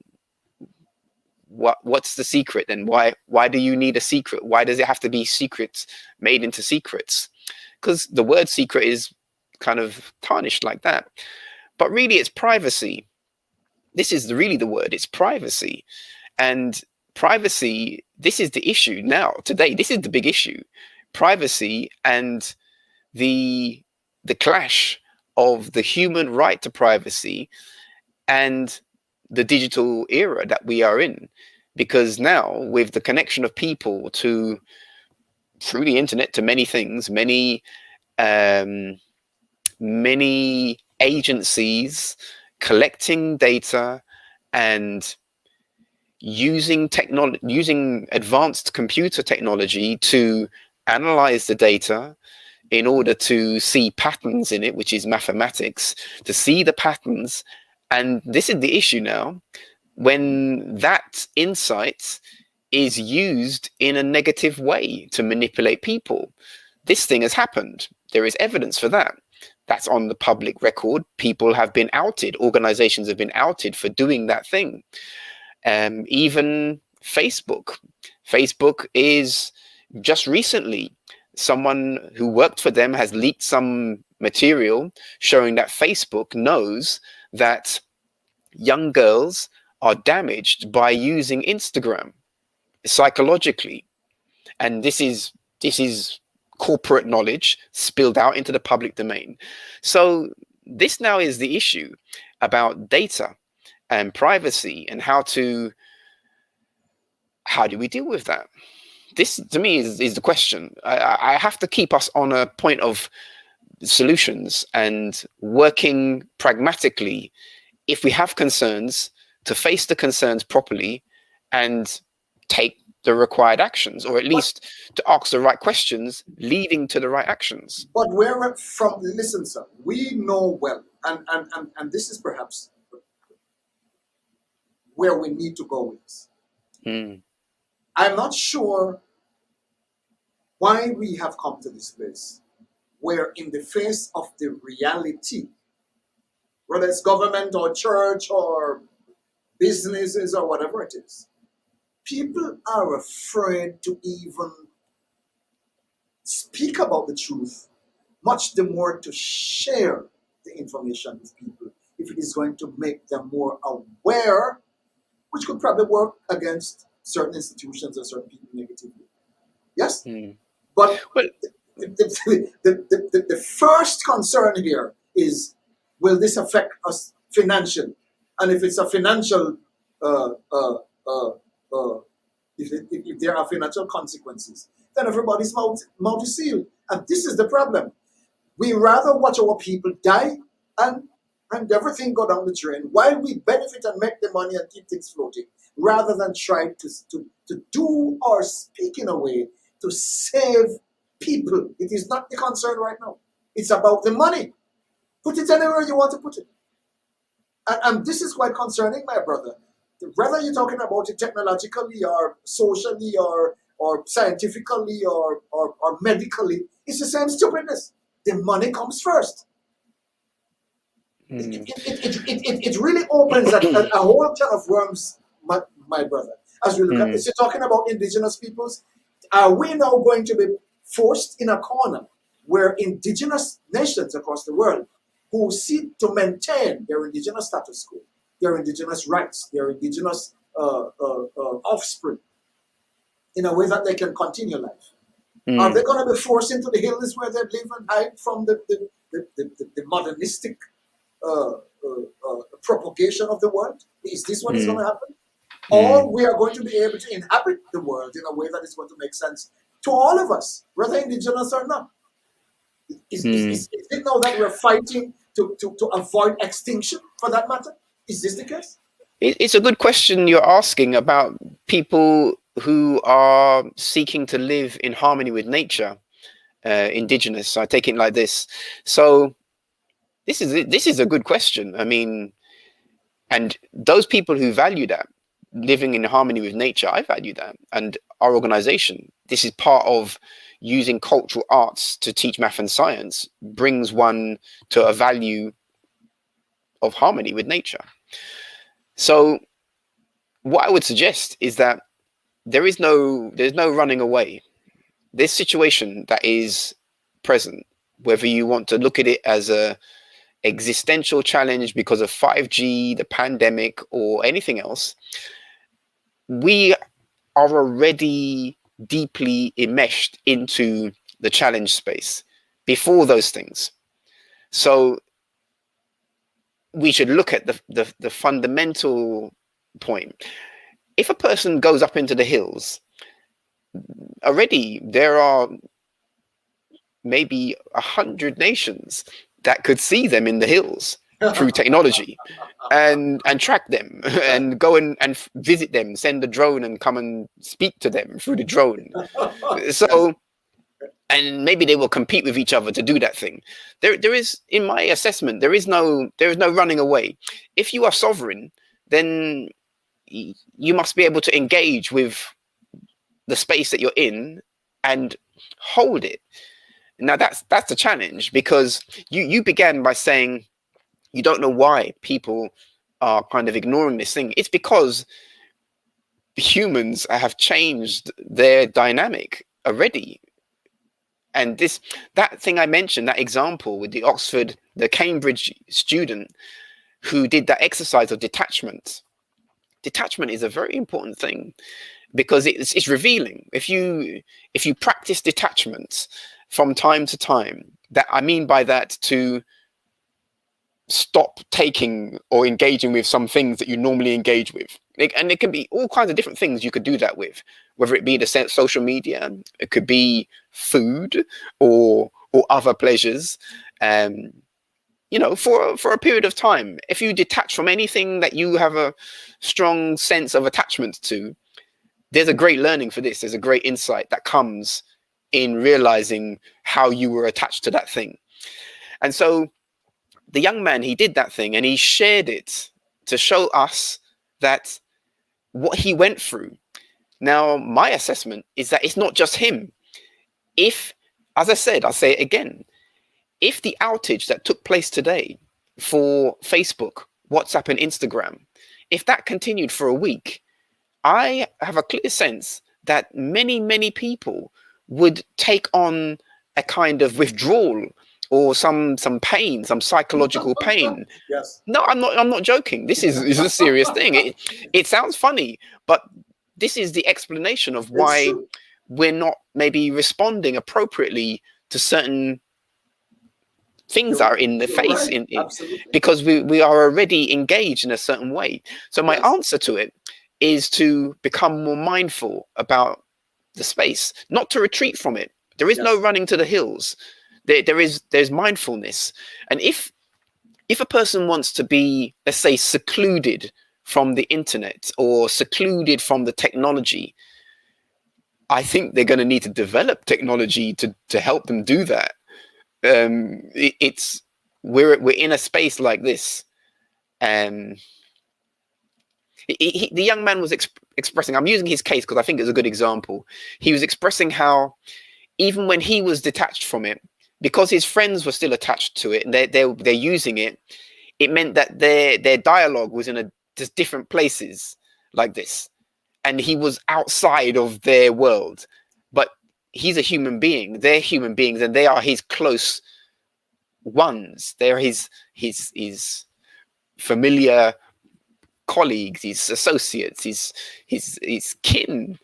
what's the secret? And why do you need a secret? Why does it have to be secrets made into secrets? Because the word secret is kind of tarnished like that. But really, it's privacy. This is really the word. It's privacy. And privacy, this is the issue now, today. This is the big issue. Privacy and the clash of the human right to privacy and the digital era that we are in. Because now, with the connection of people through the internet to many things, many agencies collecting data and using advanced computer technology to analyze the data in order to see patterns in it, which is mathematics, to see the patterns. And this is the issue now, when that insight is used in a negative way to manipulate people. This thing has happened. There is evidence for that. That's on the public record. People have been outed. Organizations have been outed for doing that thing. Even Facebook. Facebook is just recently, someone who worked for them has leaked some material showing that Facebook knows that young girls are damaged by using Instagram psychologically. And this is corporate knowledge spilled out into the public domain. So this now is the issue about data and privacy and how do we deal with that? This, to me, is the question. I have to keep us on a point of solutions and working pragmatically. If we have concerns, to face the concerns properly and take the required actions, or at least to ask the right questions leading to the right actions. But where from, listen, sir, we know well, and this is perhaps where we need to go with this. I'm not sure why we have come to this place where, in the face of the reality, whether it's government or church or businesses or whatever it is, people are afraid to even speak about the truth, much the more to share the information with people if it is going to make them more aware, which could probably work against certain institutions or certain people negatively. Yes? But the first concern here is, will this affect us financially? And if it's a financial, if there are financial consequences, then everybody's mouth is sealed. And this is the problem. We rather watch our people die and everything go down the drain while we benefit and make the money and keep things floating, rather than try to do or speak in a way to save people. It is not the concern right now. It's about the money. Put it anywhere you want to put it. And this is quite concerning, my brother. Whether you're talking about it technologically or socially or scientifically or medically, it's the same stupidness. The money comes first. It really opens a whole ton of worms, my brother. As we look at this, you're talking about indigenous peoples. Are we now going to be forced in a corner where indigenous nations across the world who seek to maintain their indigenous status quo, their indigenous rights, their indigenous offspring, in a way that they can continue life? Are they going to be forced into the hills where they live and hide from the modernistic propagation of the world? Is this what is going to happen? Or we are going to be able to inhabit the world in a way that is going to make sense to all of us, whether indigenous or not? Is it now that we're fighting to avoid extinction, for that matter? Is this the case? It's a good question you're asking about people who are seeking to live in harmony with nature, indigenous. I take it like this. So this is a good question. I mean, and those people who value that, living in harmony with nature, I value that. And our organization, this is part of using cultural arts to teach math and science, brings one to a value of harmony with nature. So what I would suggest is that there's no running away. This situation that is present, whether you want to look at it as a existential challenge because of 5G, the pandemic, or anything else, we are already deeply enmeshed into the challenge space before those things. So we should look at the fundamental point. If a person goes up into the hills, already there are maybe 100 nations that could see them in the hills through technology and track them and go and visit them, send a drone and come and speak to them through the drone. So, and maybe they will compete with each other to do that thing. There is, in my assessment, there is no running away. If you are sovereign, then you must be able to engage with the space that you're in and hold it. Now that's the challenge, because you began by saying you don't know why people are kind of ignoring this thing. It's because humans have changed their dynamic already. And that thing I mentioned, that example with the Cambridge student who did that exercise of detachment. Detachment is a very important thing because it's revealing. If you practice detachment from time to time, that I mean by that to stop taking or engaging with some things that you normally engage with. And it can be all kinds of different things you could do that with, whether it be the social media, it could be food or other pleasures, for a period of time. If you detach from anything that you have a strong sense of attachment to, there's a great learning for this. There's a great insight that comes in realizing how you were attached to that thing. And so the young man, he did that thing and he shared it to show us that what he went through. Now, my assessment is that it's not just him. If, as I said, I'll say it again, if the outage that took place today for Facebook, WhatsApp, and Instagram, if that continued for a week, I have a clear sense that many, many people would take on a kind of withdrawal or some pain, some psychological pain. Yes. No, I'm not joking. This is a serious thing. It sounds funny, but this is the explanation of why we're not maybe responding appropriately to certain things that are in the face, right. because we are already engaged in a certain way. So my answer to it is to become more mindful about the space, not to retreat from it. There is no running to the hills. There's mindfulness. And if a person wants to be, let's say, secluded from the internet or secluded from the technology, I think they're going to need to develop technology to help them do that. We're in a space like this. The young man was expressing, I'm using his case because I think it's a good example. He was expressing how even when he was detached from it, because his friends were still attached to it and they're using it, it meant that their dialogue was in just different places like this. And he was outside of their world. But he's a human being. They're human beings and they are his close ones. They're his familiar colleagues, his associates, his kin.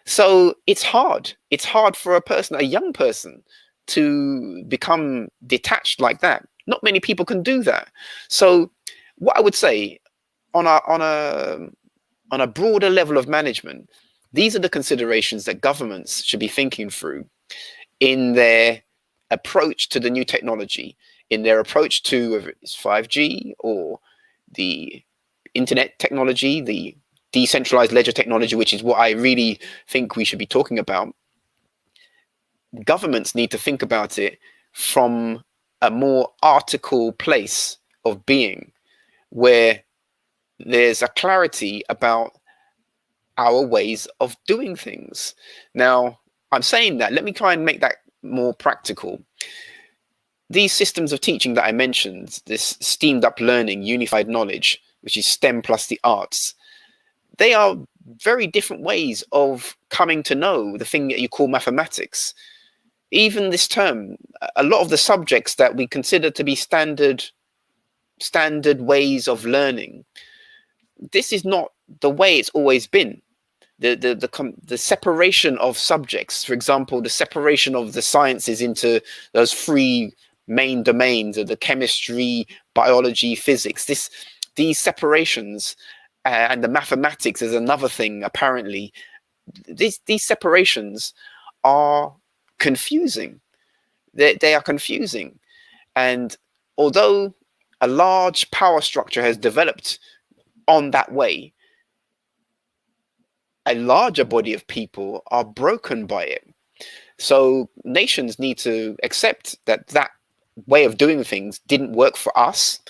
So it's hard. It's hard for a young person, to become detached like that. Not many people can do that. So what I would say on a broader level of management, these are the considerations that governments should be thinking through in their approach to the new technology, in their approach to whether it's 5G or the internet technology, the decentralized ledger technology, which is what I really think we should be talking about, governments need to think about it from a more article place of being, where there's a clarity about our ways of doing things. Now, I'm saying that, let me try and make that more practical. These systems of teaching that I mentioned, this steamed up learning, unified knowledge, which is STEM plus the arts, they are very different ways of coming to know the thing that you call mathematics. Even this term, a lot of the subjects that we consider to be standard ways of learning, this is not the way it's always been. The separation of subjects, for example, the separation of the sciences into those three main domains of the chemistry, biology, physics, these separations, and the mathematics is another thing, apparently. These separations are confusing. They are confusing. And although a large power structure has developed on that way, a larger body of people are broken by it. So nations need to accept that that way of doing things didn't work for us,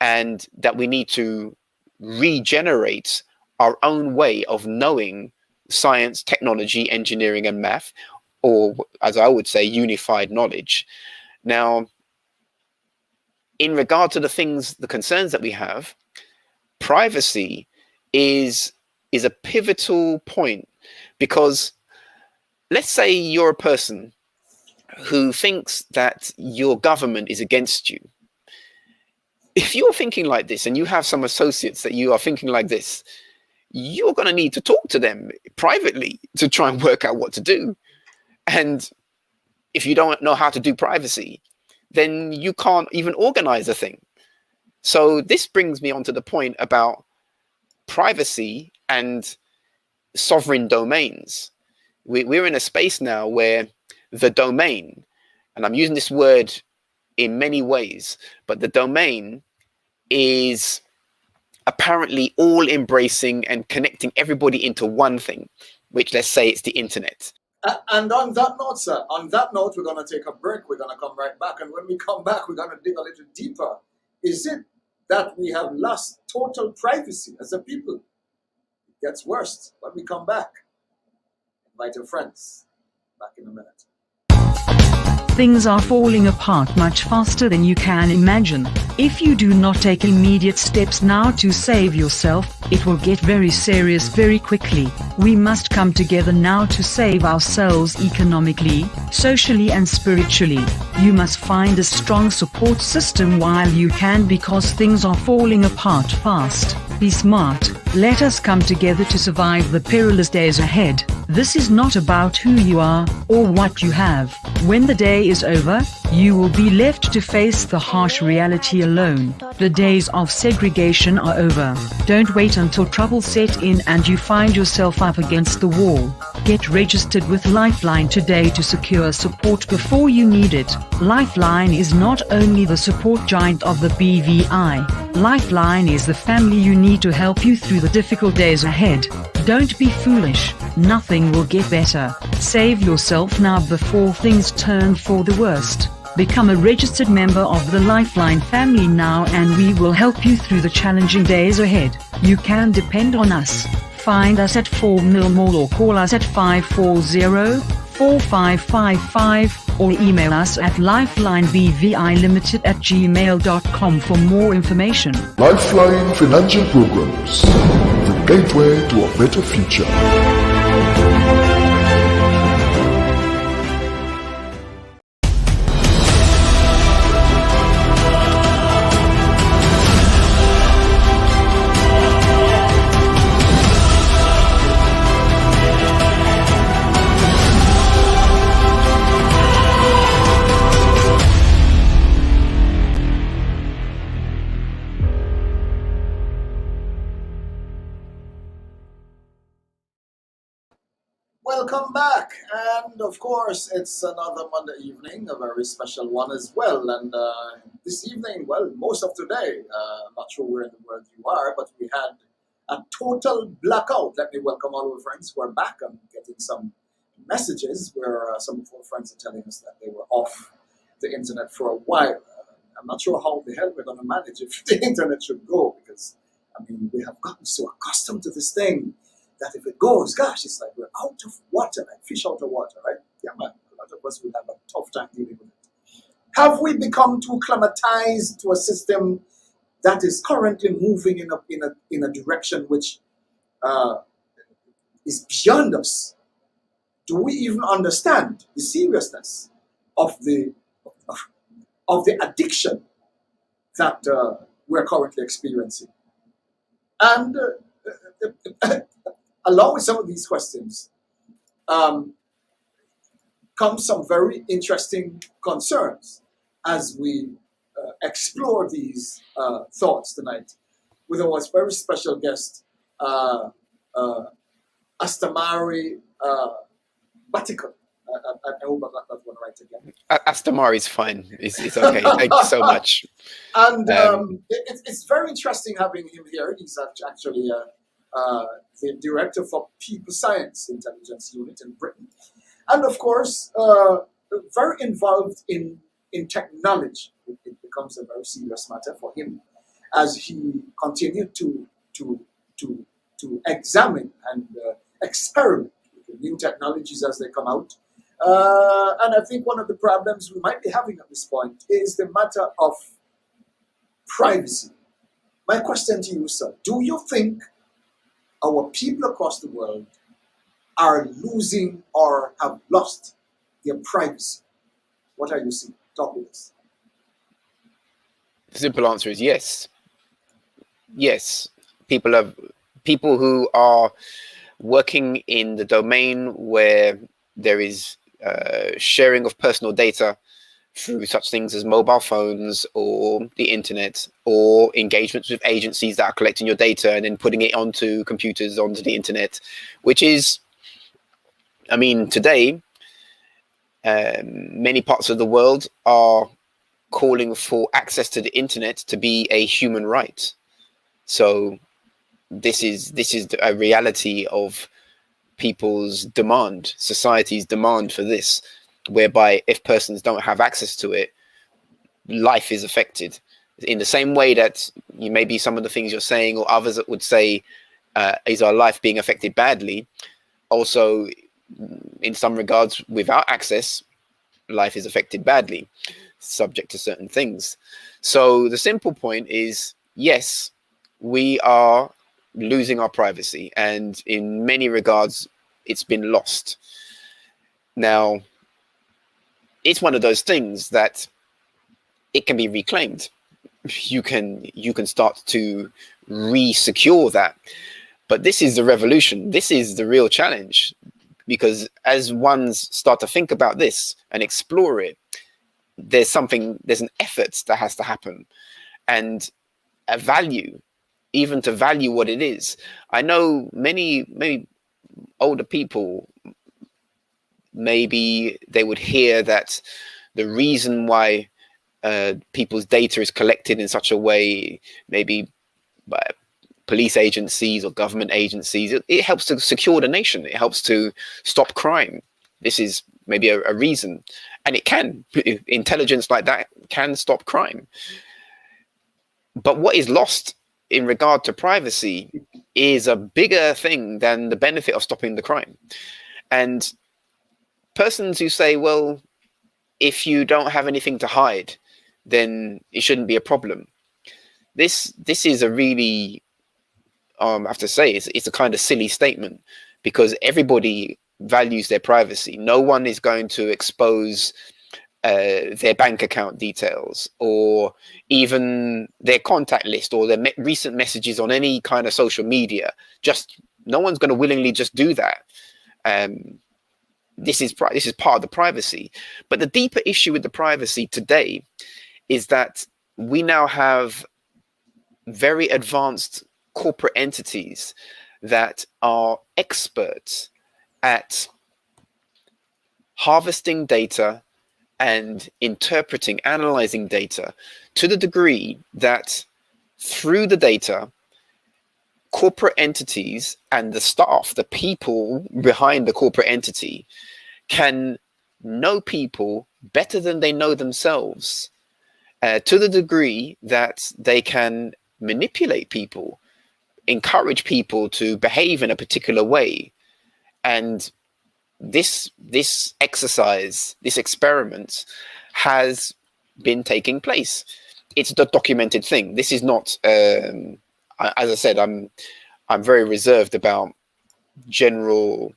and that we need to regenerate our own way of knowing science, technology, engineering, and math, or as I would say, unified knowledge. Now, in regard to the concerns that we have, privacy is a pivotal point, because let's say you're a person who thinks that your government is against you. If you're thinking like this and you have some associates that you are thinking like this, you're going to need to talk to them privately to try and work out what to do. And if you don't know how to do privacy, then you can't even organize a thing. So this brings me on to the point about privacy and sovereign domains. We're in a space now where the domain, and I'm using this word in many ways, but the domain is apparently all embracing and connecting everybody into one thing, which, let's say, it's the internet. And on that note, sir, we're going to take a break. We're going to come right back. And when we come back, we're going to dig a little deeper. Is it that we have lost total privacy as a people? It gets worse when we come back. Invite your friends. Back in a minute. Things are falling apart much faster than you can imagine. If you do not take immediate steps now to save yourself, it will get very serious very quickly. We must come together now to save ourselves economically, socially and spiritually. You must find a strong support system while you can, because things are falling apart fast. Be smart. Let us come together to survive the perilous days ahead. This is not about who you are or what you have. When the day is over, you will be left to face the harsh reality alone. The days of segregation are over. Don't wait until trouble set in and you find yourself up against the wall. Get registered with Lifeline today to secure support before you need it. Lifeline is not only the support giant of the BVI. Lifeline is the family you need to help you through the difficult days ahead. Don't be foolish. Nothing will get better. Save yourself now before things turn for the worst. Become a registered member of the Lifeline family now, and we will help you through the challenging days ahead. You can depend on us. Find us at 4 Mill Mall or call us at 540-4555 or email us at lifelinebvilimited@gmail.com for more information. Lifeline Financial Programs, the gateway to a better future. Welcome back, and of course it's another Monday evening, a very special one as well. And this evening, well, most of today, I'm not sure where in the world you are, but we had a total blackout. Let me welcome all our friends who are back. I'm getting some messages where some of our friends are telling us that they were off the internet for a while. I'm not sure how the hell we're going to manage if the internet should go, because I mean, we have gotten so accustomed to this thing that if it goes, gosh, it's like we're out of water, like fish out of water, right? Yeah, man, a lot of us will have a tough time dealing with it. Have we become too climatized to a system that is currently moving in a direction which is beyond us? Do we even understand the seriousness of the addiction that we're currently experiencing? And along with some of these questions come some very interesting concerns as we explore these thoughts tonight with our very special guest, Astamari Batikun. I hope I got that one right again. Astamari is fine. It's okay. Thank you so much. And it's very interesting having him here. He's actually the director for People Science Intelligence Unit in Britain. And of course, very involved in technology. It becomes a very serious matter for him as he continued to examine and experiment with the new technologies as they come out. And I think one of the problems we might be having at this point is the matter of privacy. My question to you, sir, do you think our people across the world are losing or have lost their privacy? What are you seeing? Talk with us. The simple answer is yes. Yes. People who are working in the domain where there is sharing of personal data through such things as mobile phones or the internet, or engagements with agencies that are collecting your data and then putting it onto computers, onto the internet, which is, I mean, today, many parts of the world are calling for access to the internet to be a human right. So this is a reality of people's demand, society's demand for this, whereby if persons don't have access to it, life is affected. In the same way that maybe some of the things you're saying or others that would say is our life being affected badly, also in some regards without access, life is affected badly, subject to certain things. So the simple point is, yes, we are losing our privacy, and in many regards it's been lost. Now, it's one of those things that it can be reclaimed. You can start to re-secure that. But this is the revolution. This is the real challenge, because as ones start to think about this and explore it, there's an effort that has to happen, and a value, even to value what it is. I know many older people, maybe they would hear that the reason why people's data is collected in such a way, maybe by police agencies or government agencies, it helps to secure the nation. It helps to stop crime. This is maybe a reason. And it can. Intelligence like that can stop crime. But what is lost in regard to privacy is a bigger thing than the benefit of stopping the crime. And persons who say, well, if you don't have anything to hide, then it shouldn't be a problem. This is a really, I have to say, it's a kind of silly statement, because everybody values their privacy. No one is going to expose their bank account details or even their contact list or their recent messages on any kind of social media. Just no one's going to willingly just do that. This is part of the privacy. But the deeper issue with the privacy today is that we now have very advanced corporate entities that are experts at harvesting data and interpreting, analyzing data to the degree that through the data, corporate entities and the staff, the people behind the corporate entity, can know people better than they know themselves, to the degree that they can manipulate people, encourage people to behave in a particular way. And this exercise, this experiment, has been taking place. It's the documented thing. This is not, as I said, I'm very reserved about general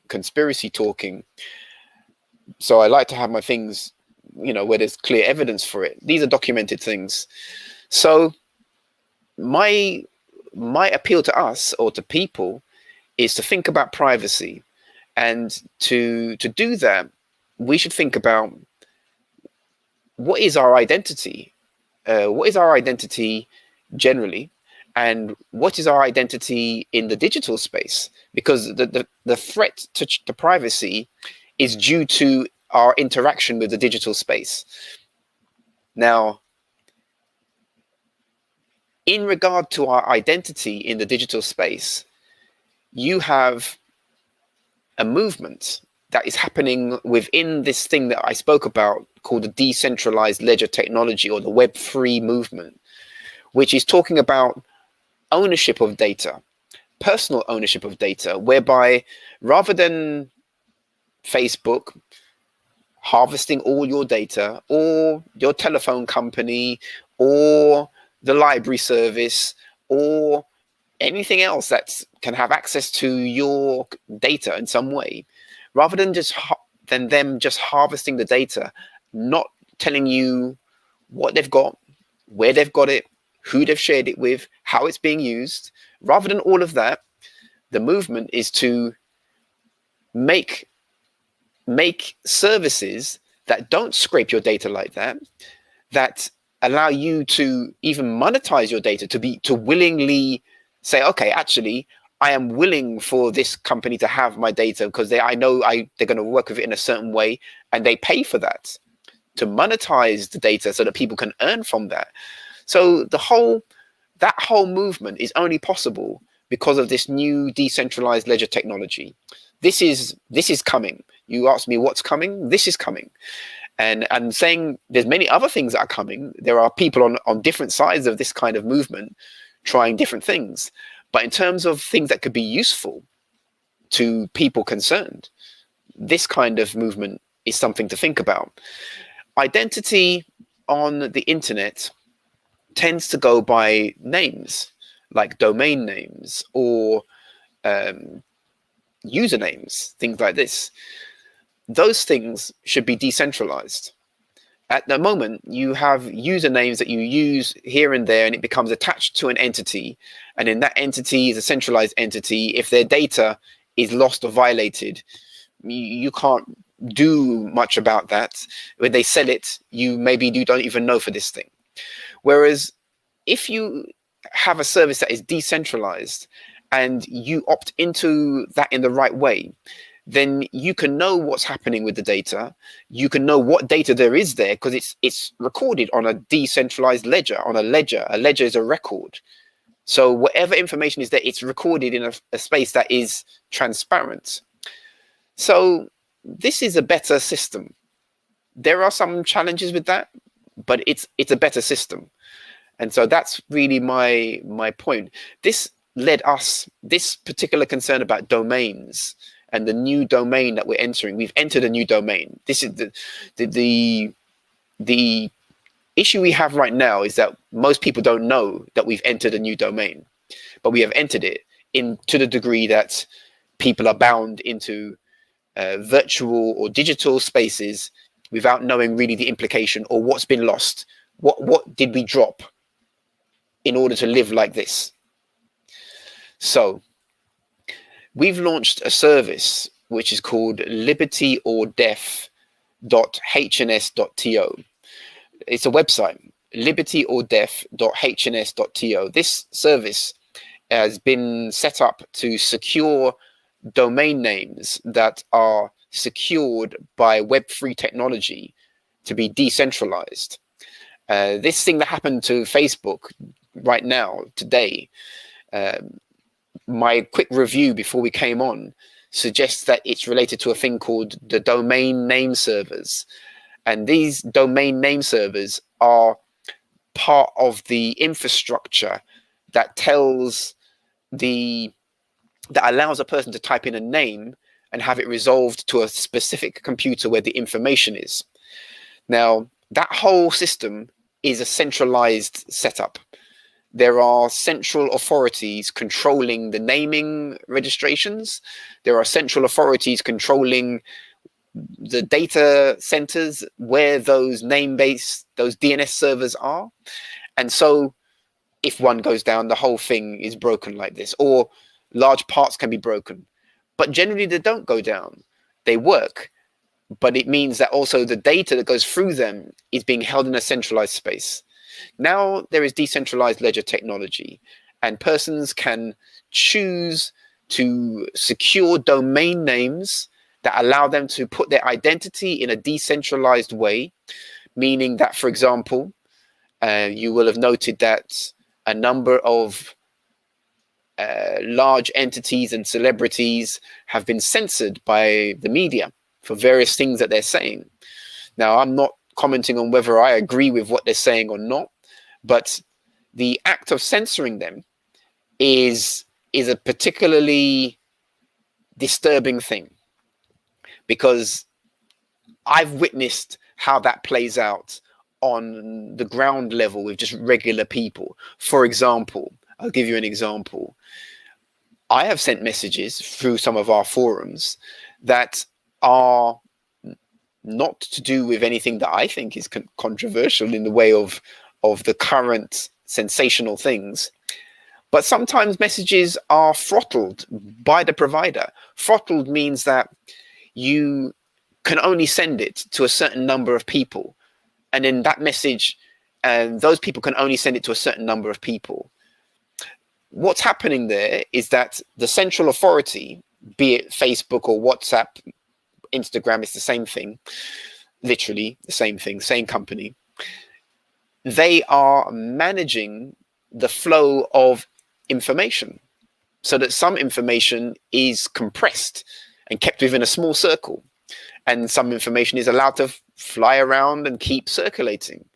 conspiracy talking. So I like to have my things, where there's clear evidence for it. These are documented things. So my appeal to us, or to people, is to think about privacy. And to do that, we should think about, what is our identity? What is our identity generally? And what is our identity in the digital space? Because the threat to privacy is due to our interaction with the digital space. Now, in regard to our identity in the digital space, you have a movement that is happening within this thing that I spoke about, called the decentralized ledger technology, or the Web3 movement, which is talking about ownership of data, personal ownership of data, whereby rather than Facebook harvesting all your data, or your telephone company, or the library service, or anything else that can have access to your data in some way, rather than them just harvesting the data, not telling you what they've got, where they've got it, who they've shared it with, how it's being used, rather than all of that, the movement is to make services that don't scrape your data like that, that allow you to even monetize your data, to willingly say, okay, actually, I am willing for this company to have my data because I know they're going to work with it in a certain way, and they pay for that, to monetize the data so that people can earn from that. So that whole movement is only possible because of this new decentralized ledger technology. This is coming. You asked me what's coming. This is coming. And I'm saying there's many other things that are coming. There are people on different sides of this kind of movement trying different things. But in terms of things that could be useful to people concerned, this kind of movement is something to think about. Identity on the internet tends to go by names, like domain names or usernames, things like this. Those things should be decentralized. At the moment, you have usernames that you use here and there, and it becomes attached to an entity. And then that entity is a centralized entity. If their data is lost or violated, you can't do much about that. When they sell it, you don't even know for this thing. Whereas if you have a service that is decentralized and you opt into that in the right way, then you can know what's happening with the data. You can know what data there is there because it's recorded on a decentralized ledger, on a ledger. A ledger is a record. So whatever information is there, it's recorded in a space that is transparent. So this is a better system. There are some challenges with that, but it's a better system. And so that's really my point. This particular concern about domains and the new domain that we're entering. We've entered a new domain. This is the issue we have right now, is that most people don't know that we've entered a new domain, but we have entered it to the degree that people are bound into virtual or digital spaces without knowing really the implication or what's been lost. What did we drop in order to live like this? So we've launched a service which is called libertyordeath.hns.to. It's a website, libertyordeath.hns.to. This service has been set up to secure domain names that are secured by Web3 technology to be decentralized. This thing that happened to Facebook right now, today, my quick review before we came on suggests that it's related to a thing called the domain name servers. And these domain name servers are part of the infrastructure that allows a person to type in a name and have it resolved to a specific computer where the information is. Now, that whole system is a centralized setup. There are central authorities controlling the naming registrations. There are central authorities controlling the data centers where those those DNS servers are. And so if one goes down, the whole thing is broken like this, or large parts can be broken. But generally they don't go down. They work. But it means that also the data that goes through them is being held in a centralized space. Now there is decentralized ledger technology, and persons can choose to secure domain names that allow them to put their identity in a decentralized way, meaning that, for example, you will have noted that a number of large entities and celebrities have been censored by the media for various things that they're saying. Now, I'm not commenting on whether I agree with what they're saying or not, but the act of censoring them is a particularly disturbing thing, because I've witnessed how that plays out on the ground level with just regular people. For example, I'll give you an example. I have sent messages through some of our forums that are not to do with anything that I think is controversial in the way of the current sensational things. But sometimes messages are throttled by the provider. Throttled means that you can only send it to a certain number of people. And then that message, and those people can only send it to a certain number of people. What's happening there is that the central authority, be it Facebook or WhatsApp, Instagram, it's the same thing, literally the same thing, same company. They are managing the flow of information so that some information is compressed and kept within a small circle, and some information is allowed to fly around and keep circulating.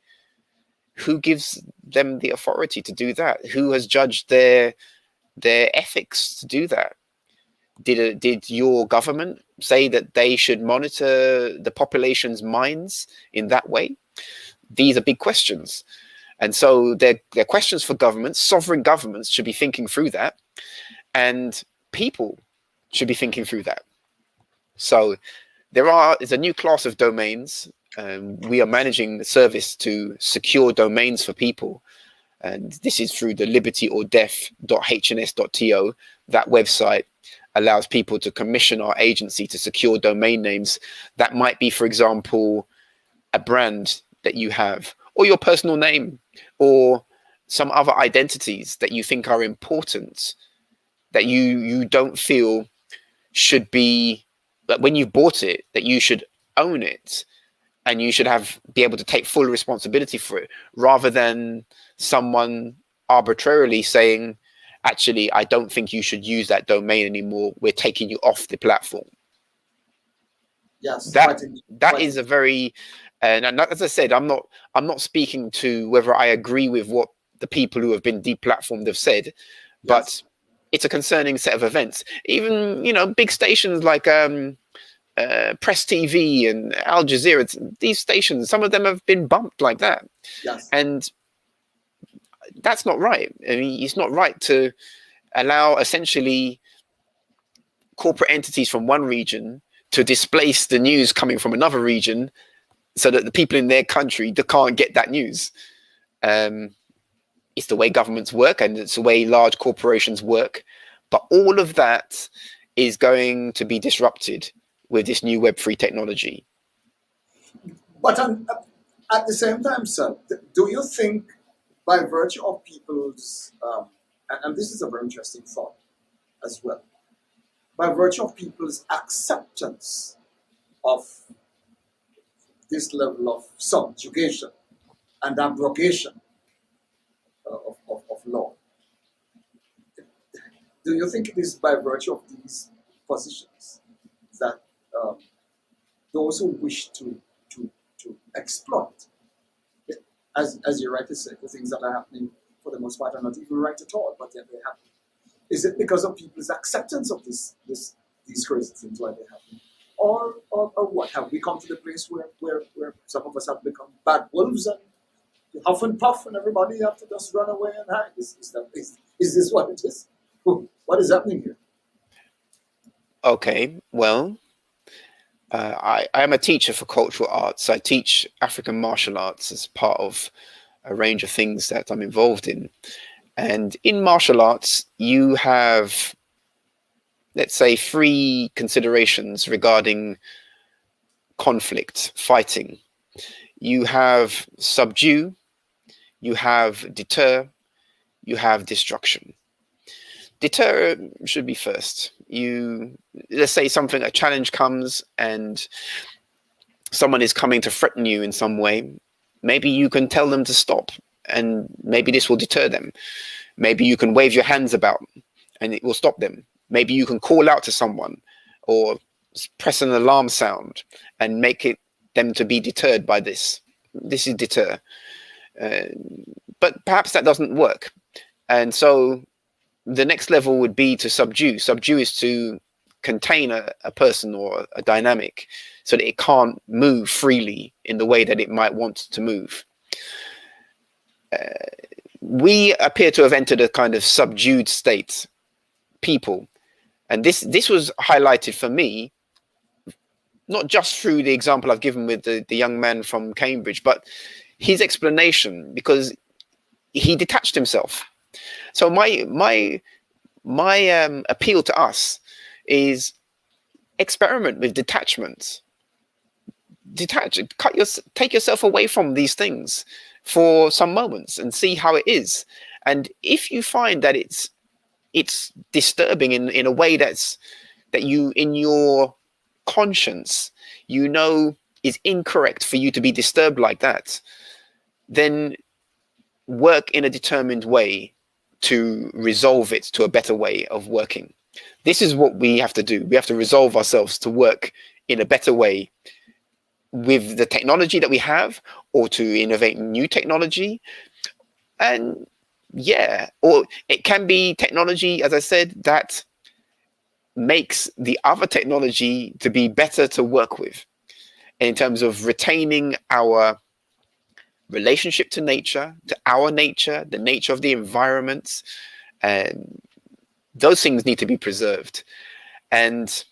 Who gives them the authority to do that? Who has judged their ethics to do that? Did your government say that they should monitor the population's minds in that way? These are big questions. And so they're questions for governments. Sovereign governments should be thinking through that, and people should be thinking through that. So there's a new class of domains. We are managing the service to secure domains for people. And this is through the libertyorddeath.hns.to. That website allows people to commission our agency to secure domain names. That might be, for example, a brand that you have, or your personal name, or some other identities that you think are important, that you don't feel should be, that when you've bought it, that you should own it, and you should be able to take full responsibility for it, rather than someone arbitrarily saying, actually, I don't think you should use that domain anymore. We're taking you off the platform. Yes, that is a very, and as I said, I'm not speaking to whether I agree with what the people who have been deplatformed have said, but it's a concerning set of events. Even, big stations like Press TV and Al Jazeera, these stations, some of them have been bumped like that. Yes. And that's not right. I mean, it's not right to allow essentially corporate entities from one region to displace the news coming from another region so that the people in their country can't get that news. It's the way governments work, and it's the way large corporations work. But all of that is going to be disrupted with this new Web3 technology. But at the same time, sir, do you think by virtue of people's, and this is a very interesting thought as well, by virtue of people's acceptance of this level of subjugation and abrogation of law, do you think it is by virtue of these positions that those who wish to exploit, as you rightly said, the things that are happening for the most part are not even right at all, but yet they happen? Is it because of people's acceptance of these crazy things why they happen? Or what? Have we come to the place where some of us have become bad wolves and huff and puff and everybody have to just run away and hide? Is this what it is? What is happening here? Okay, well, I am a teacher for cultural arts. I teach African martial arts as part of a range of things that I'm involved in. And in martial arts, you have, let's say, 3 considerations regarding conflict, fighting. You have subdue, you have deter, you have destruction. Deter should be first. Let's say a challenge comes and someone is coming to threaten you in some way. Maybe you can tell them to stop, and maybe this will deter them. Maybe you can wave your hands about and it will stop them. Maybe you can call out to someone or press an alarm sound and make them to be deterred by this. This is deter. But perhaps that doesn't work. And so the next level would be to subdue. Subdue is to contain a person or a dynamic so that it can't move freely in the way that it might want to move. We appear to have entered a kind of subdued state, people. And this was highlighted for me, not just through the example I've given with the young man from Cambridge, but his explanation, because he detached himself. So my appeal to us is experiment with detachment. Take yourself away from these things for some moments and see how it is. And if you find that it's disturbing in a way that you, in your conscience, is incorrect for you to be disturbed like that, then work in a determined way to resolve it to a better way of working. This is what we have to do. We have to resolve ourselves to work in a better way with the technology that we have, or to innovate new technology. And or it can be technology, as I said, that makes the other technology to be better to work with in terms of retaining our relationship to nature, the nature of the environment. And those things need to be preserved. And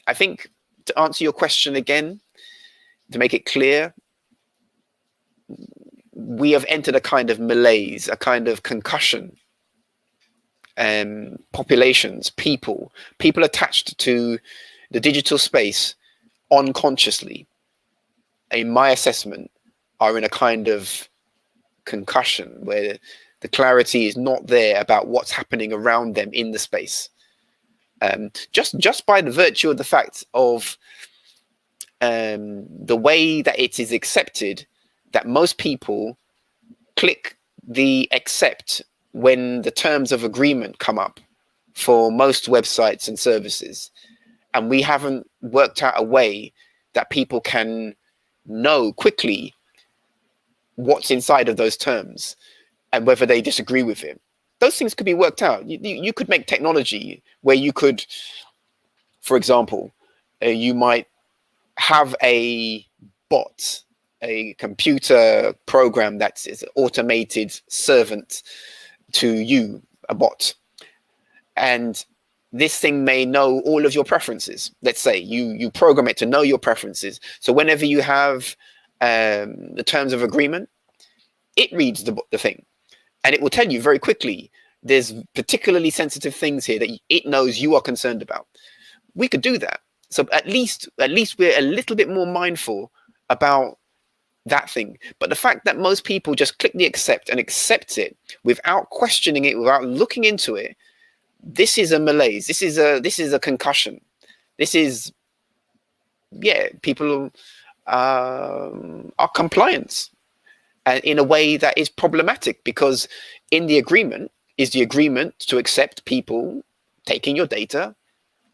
I think, to answer your question again, to make it clear, we have entered a kind of malaise, a kind of concussion. Populations, people attached to the digital space unconsciously, in my assessment, are in a kind of concussion where the clarity is not there about what's happening around them in the space. Just by the virtue of the fact of the way that it is accepted, that most people click the accept when the terms of agreement come up for most websites and services. And we haven't worked out a way that people can know quickly what's inside of those terms and whether they disagree with it. Those things could be worked out. You could make technology where you could, for example, you might have a bot, a computer program that is an automated servant to you, a bot. And this thing may know all of your preferences. Let's say you program it to know your preferences. So whenever you have the terms of agreement, it reads the thing, and it will tell you very quickly, there's particularly sensitive things here that it knows you are concerned about. We could do that. So at least we're a little bit more mindful about that thing. But the fact that most people just click the accept and accept it without questioning it, without looking into it, this is a malaise. This is a concussion. This is, people are compliant in a way that is problematic, because in the agreement, is the agreement to accept people taking your data,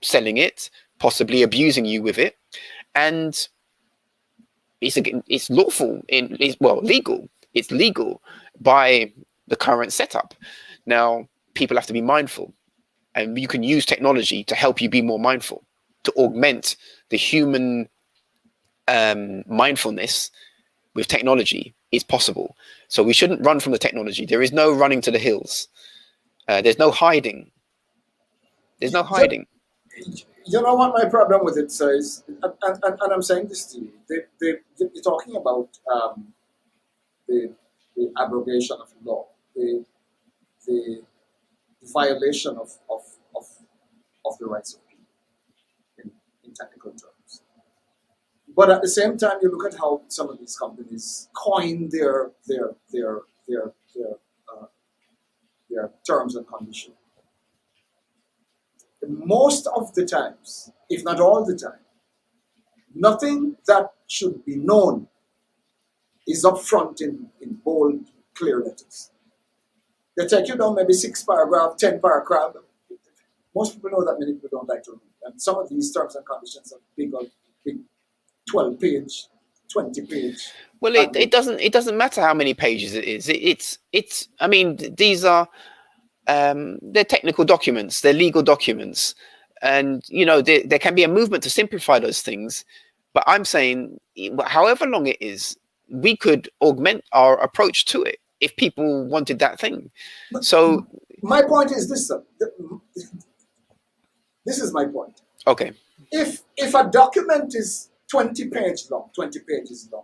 selling it, possibly abusing you with it, and it's lawful legal. It's legal by the current setup. Now, people have to be mindful, and you can use technology to help you be more mindful, to augment the human mindfulness with technology is possible. So we shouldn't run from the technology. There is no running to the hills. There's no hiding. There's no hiding. You know what my problem with it says, and I'm saying this to you. They're talking about the abrogation of law, the violation of the rights of people in technical terms. But at the same time, you look at how some of these companies coin their terms and conditions. Most of the times, if not all the time, nothing that should be known is up front in bold, clear letters. They take you down maybe 6 paragraph, 10 paragraph. Most people know that many people don't like to read. And some of these terms and conditions are big 12-page, 20-page. Well, it doesn't matter how many pages it is. It's I mean, these are they're technical documents, they're legal documents, and there can be a movement to simplify those things. But I'm saying, however long it is, we could augment our approach to it if people wanted that thing. So my point is this, sir. This is my point. Okay. If a document is 20 pages long,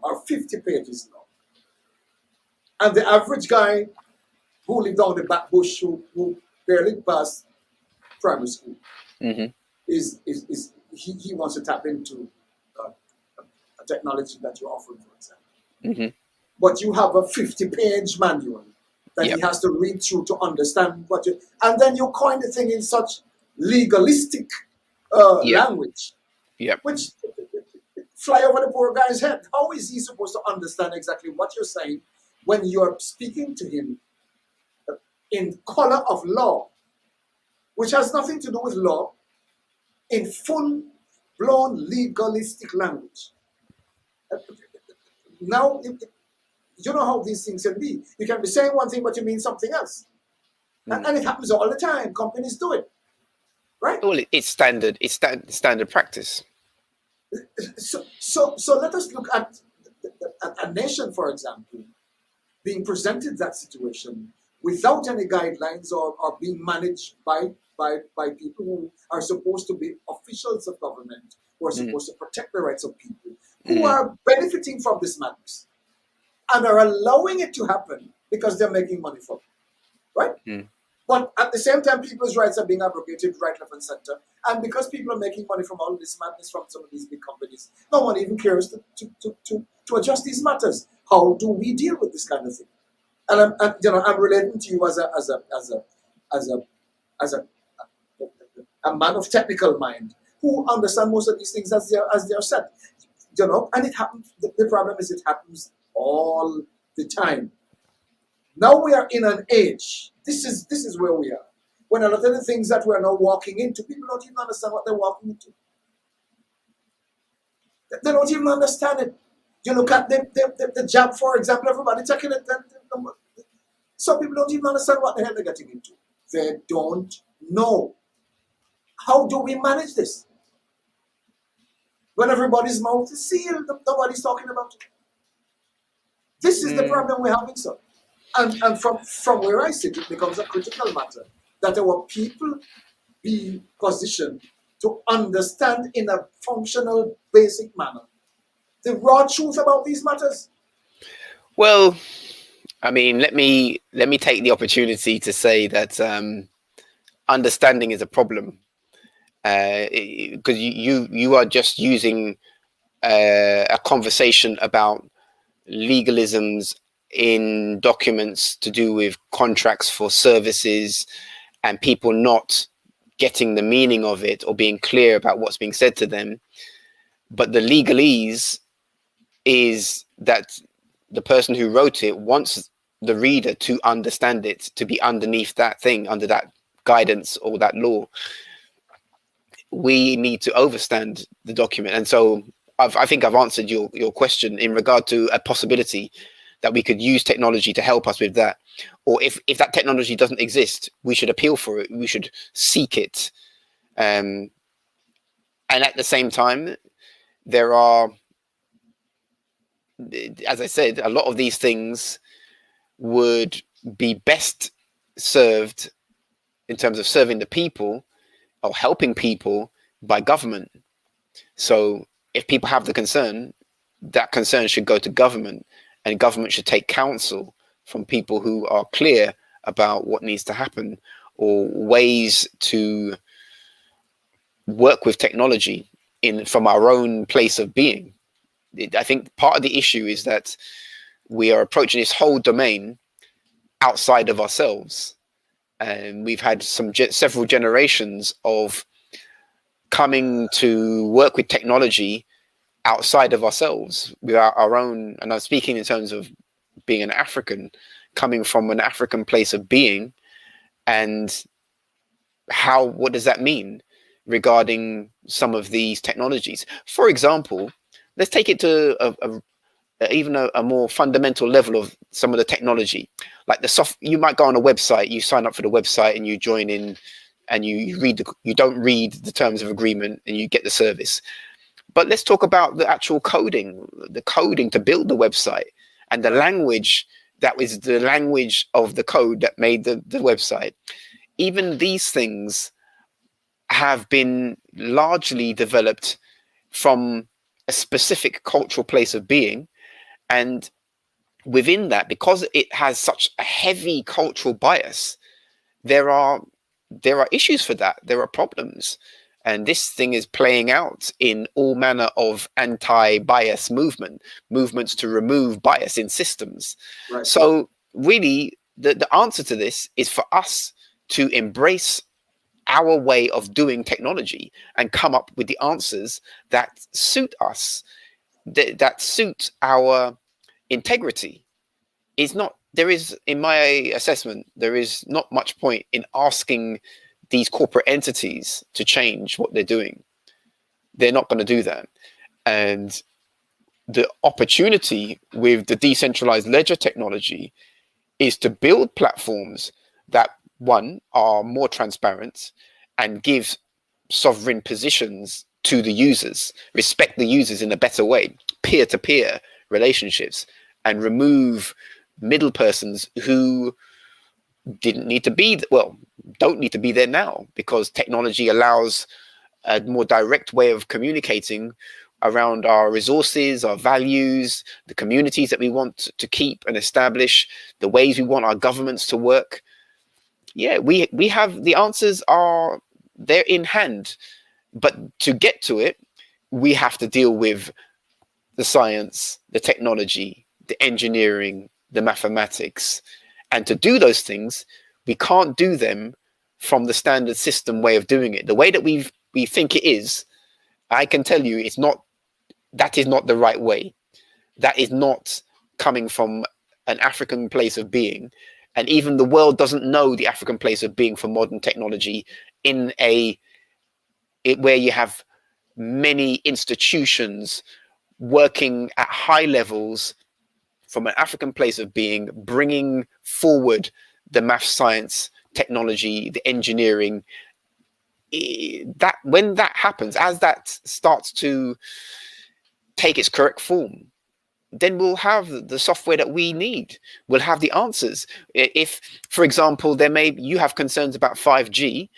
or 50 pages long, and the average guy who lived down the back bush, who barely passed primary school, he wants to tap into a technology that you're offering, for example. But you have a 50-page manual that he has to read through to understand and then you coin the thing in such legalistic language, which fly over the poor guy's head. How is he supposed to understand exactly what you're saying when you're speaking to him in color of law, which has nothing to do with law, in full-blown legalistic language? Now, you know how these things can be. You can be saying one thing, but you mean something else. And it happens all the time. Companies do it, right? Well, it's standard. It's standard practice. So let us look at a nation, for example, being presented that situation without any guidelines or being managed by people who are supposed to be officials of government, who are supposed to protect the rights of people, who are benefiting from this madness and are allowing it to happen because they're making money from it, right? But at the same time, people's rights are being abrogated right, left, and center. And because people are making money from all this madness from some of these big companies, no one even cares to adjust these matters. How do we deal with this kind of thing? And I'm relating to you as a man of technical mind who understand most of these things as they are said. And it happens. The problem is it happens all the time. Now we are in an age. This is where we are. When a lot of the things that we're now walking into, people don't even understand what they're walking into. They don't even understand it. You look at the jab, for example, everybody taking it. Some people don't even understand what the hell they're getting into. They don't know. How do we manage this? When everybody's mouth is sealed, nobody's talking about it. This is the problem we're having, sir. And from where I sit, it becomes a critical matter that our people be positioned to understand in a functional, basic manner the raw truth about these matters. Well, I mean, let me take the opportunity to say that understanding is a problem, because you are just using a conversation about legalisms in documents to do with contracts for services and people not getting the meaning of it or being clear about what's being said to them. But the legalese is that the person who wrote it wants the reader to understand it, to be underneath that thing, under that guidance or that law. We need to overstand the document. And so I think I've answered your question in regard to a possibility that we could use technology to help us with that. Or if that technology doesn't exist, we should appeal for it. We should seek it. And at the same time, there are, as I said, a lot of these things would be best served in terms of serving the people or helping people by government. So if people have the concern, that concern should go to government, and government should take counsel from people who are clear about what needs to happen or ways to work with technology from our own place of being. I think part of the issue is that we are approaching this whole domain outside of ourselves. And we've had several generations of coming to work with technology outside of ourselves, with our own, and I'm speaking in terms of being an African, coming from an African place of being, and what does that mean regarding some of these technologies? For example, let's take it to even a more fundamental level of some of the technology, like you might go on a website, you sign up for the website and you join in and you don't read the terms of agreement and you get the service. But let's talk about the actual coding to build the website, and the language that was the language of the code that made the website. Even these things have been largely developed from a specific cultural place of being. And within that, because it has such a heavy cultural bias, there are issues for that. There are problems. And this thing is playing out in all manner of anti-bias movements to remove bias in systems. Right. So really, the answer to this is for us to embrace our way of doing technology and come up with the answers that suit us, that suit our integrity. In my assessment, there is not much point in asking these corporate entities to change what they're doing. They're not going to do that. And the opportunity with the decentralized ledger technology is to build platforms that, one, are more transparent and give sovereign positions to the users, respect the users in a better way, peer-to-peer relationships, and remove middle persons who don't need to be there now, because technology allows a more direct way of communicating around our resources, our values, the communities that we want to keep and establish, the ways we want our governments to work. Yeah, we have the answers, they're in hand, but to get to it, we have to deal with the science, the technology, the engineering, the mathematics. And to do those things, we can't do them from the standard system way of doing it. The way that we think it is, I can tell you that is not the right way. That is not coming from an African place of being. And even the world doesn't know the African place of being for modern technology where you have many institutions working at high levels from an African place of being, bringing forward the math, science, technology, the engineering. That when that happens, as that starts to take its correct form, then we'll have the software that we need. We'll have the answers. If, for example, you have concerns about 5G,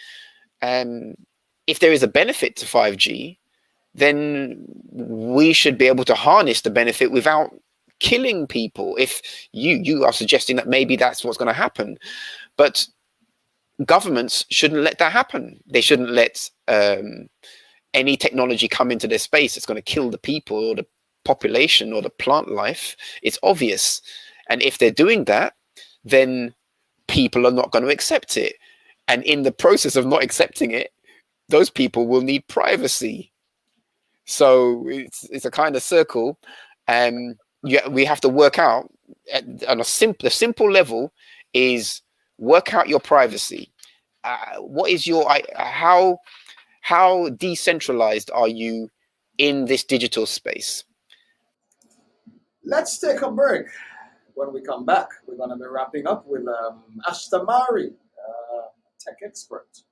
if there is a benefit to 5G, then we should be able to harness the benefit without killing people. If you are suggesting that maybe that's what's going to happen, but governments shouldn't let that happen. They shouldn't let any technology come into their space that's going to kill the people or the population or the plant life. It's obvious. And if they're doing that, then people are not going to accept it. And in the process of not accepting it, those people will need privacy. So it's a kind of circle. Yeah, we have to work out on a simple level is work out your privacy. What is your how decentralized are you in this digital space? Let's take a break. When we come back, we're going to be wrapping up with Ashta Mari, tech expert,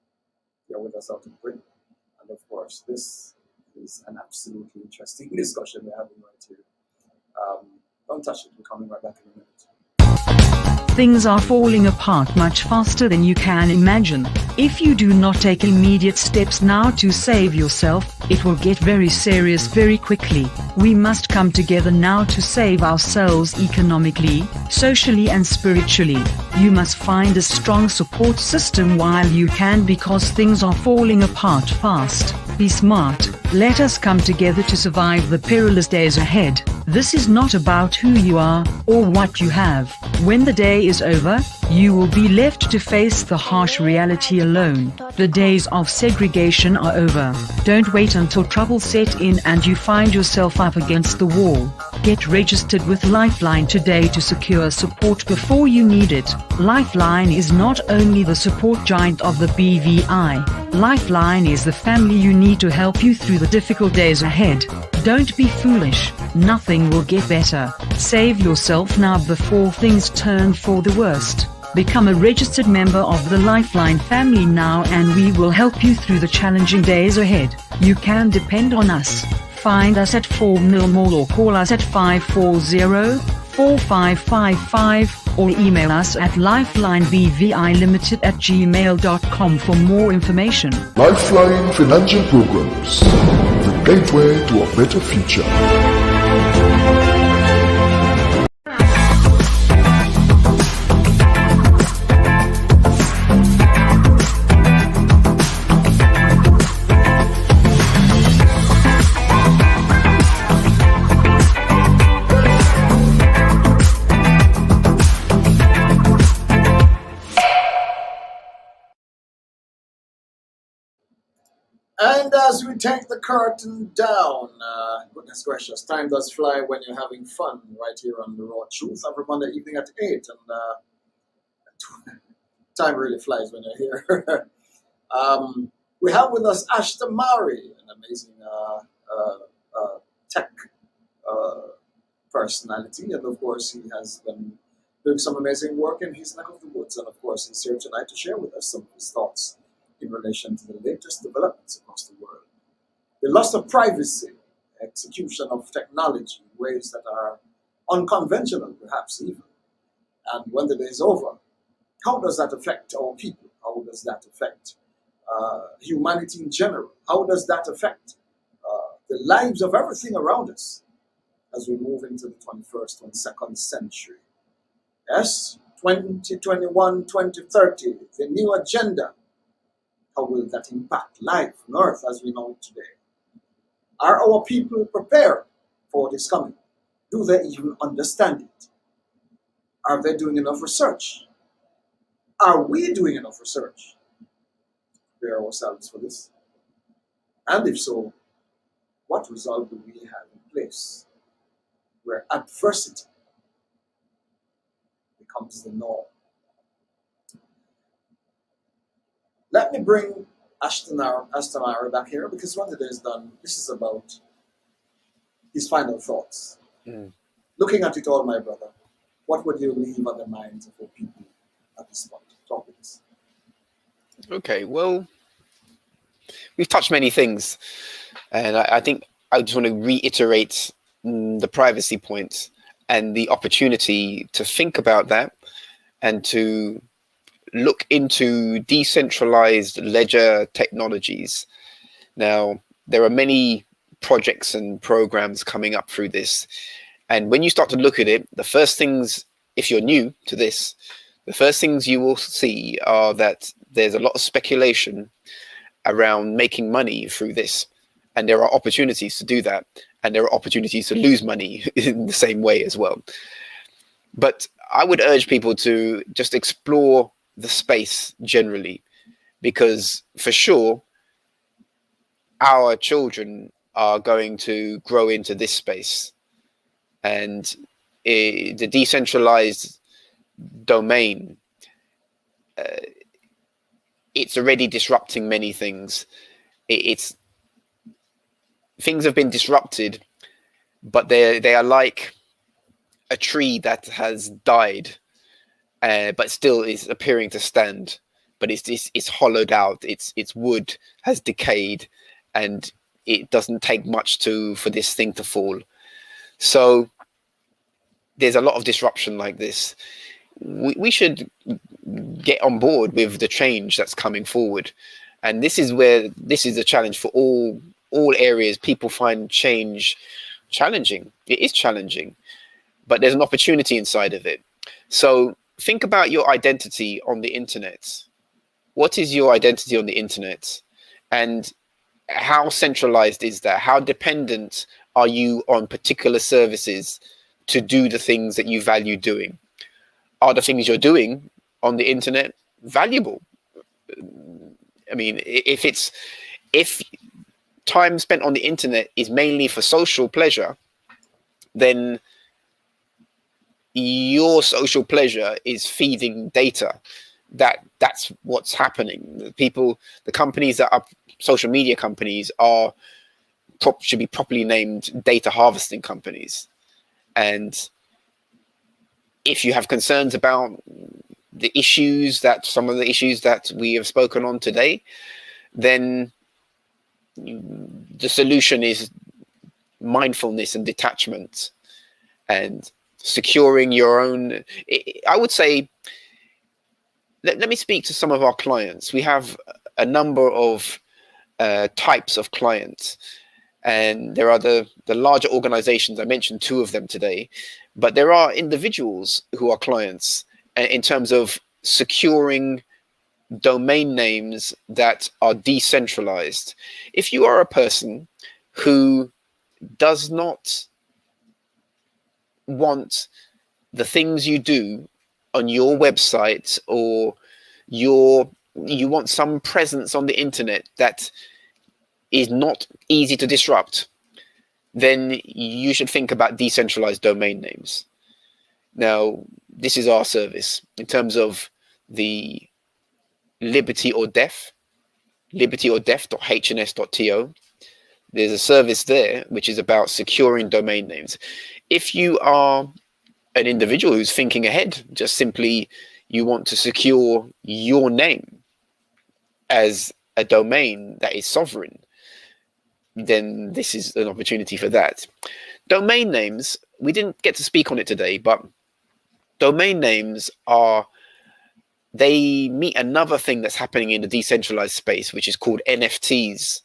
here with us out in Britain. And of course, this is an absolutely interesting discussion we're having right here. Don't touch it. We're coming right back in a minute. Things are falling apart much faster than you can imagine. If you do not take immediate steps now to save yourself, it will get very serious very quickly. We must come together now to save ourselves economically, socially and spiritually. You must find a strong support system while you can, because things are falling apart fast. Be smart. Let us come together to survive the perilous days ahead. This is not about who you are or what you have. When the day is over, you will be left to face the harsh reality alone. The days of segregation are over. Don't wait until trouble set in and you find yourself up against the wall. Get registered with Lifeline today to secure support before you need it. Lifeline is not only the support giant of the BVI. Lifeline is the family you need to help you through the difficult days ahead. Don't be foolish. Nothing will get better. Save yourself now before things turn for the worst. Become a registered member of the Lifeline family now and we will help you through the challenging days ahead. You can depend on us. Find us at 4 Mill Mall or call us at 540-4555 or email us at lifelinebvilimited@gmail.com for more information. Lifeline Financial Programs, the gateway to a better future. And as we take the curtain down, goodness gracious, time does fly when you're having fun right here on The Raw Truth every Monday evening at 8. And time really flies when you're here. We have with us Ashta Mari, an amazing tech personality. And of course, he has been doing some amazing work in his neck of the woods. And of course, he's here tonight to share with us some of his thoughts in relation to the latest developments across the world. The loss of privacy, execution of technology in ways that are unconventional, perhaps even. And when the day is over, how does that affect our people? How does that affect humanity in general? How does that affect the lives of everything around us as we move into the 21st, 22nd century? Yes, 2021, 2030, the new agenda. How will that impact life on Earth as we know it today? Are our people prepared for this coming? Do they even understand it? Are they doing enough research? Are we doing enough research to prepare ourselves for this? And if so, what resolve do we have in place where adversity becomes the norm? Let me bring Ashtamara back here, because when the day is done, this is about his final thoughts. Looking at it all, my brother, what would you leave on the minds of our people at this point? Talk with us. Okay, well, we've touched many things, and I think I just want to reiterate the privacy point and the opportunity to think about that and to look into decentralized ledger technologies. Now, there are many projects and programs coming up through this. And when you start to look at it, the first things, if you're new to this, the first things you will see are that there's a lot of speculation around making money through this. And there are opportunities to do that. And there are opportunities to lose money in the same way as well. But I would urge people to just explore the space generally, because for sure our children are going to grow into this space, and the decentralized domain, it's already disrupting many things. It's things have been disrupted, but they are like a tree that has died, but still is appearing to stand. But it's hollowed out. Its wood has decayed, and it doesn't take much for this thing to fall. So there's a lot of disruption like this. We should get on board with the change that's coming forward, and this is a challenge for all areas. People find change challenging. It is challenging, but there's an opportunity inside of it. So think about your identity on the internet. What is your identity on the internet, and how centralized is that? How dependent are you on particular services to do the things that you value doing? Are the things you're doing on the internet valuable? I mean, if time spent on the internet is mainly for social pleasure, then your social pleasure is feeding data. That's what's happening. The companies that are social media companies should be properly named data harvesting companies. And if you have concerns about some of the issues that we have spoken on today, then the solution is mindfulness and detachment and securing your own. I would say, let me speak to some of our clients. We have a number of types of clients, and there are the larger organizations. I mentioned two of them today, but there are individuals who are clients in terms of securing domain names that are decentralized. If you are a person who does not want the things you do on your website, or you want some presence on the internet that is not easy to disrupt, then you should think about decentralized domain names. Now, this is our service in terms of the liberty or death, libertyordeath.hns.to. There's a service there which is about securing domain names. If you are an individual who's thinking ahead, just simply you want to secure your name as a domain that is sovereign, then this is an opportunity for that. Domain names, we didn't get to speak on it today, but domain names they meet another thing that's happening in the decentralized space, which is called NFTs.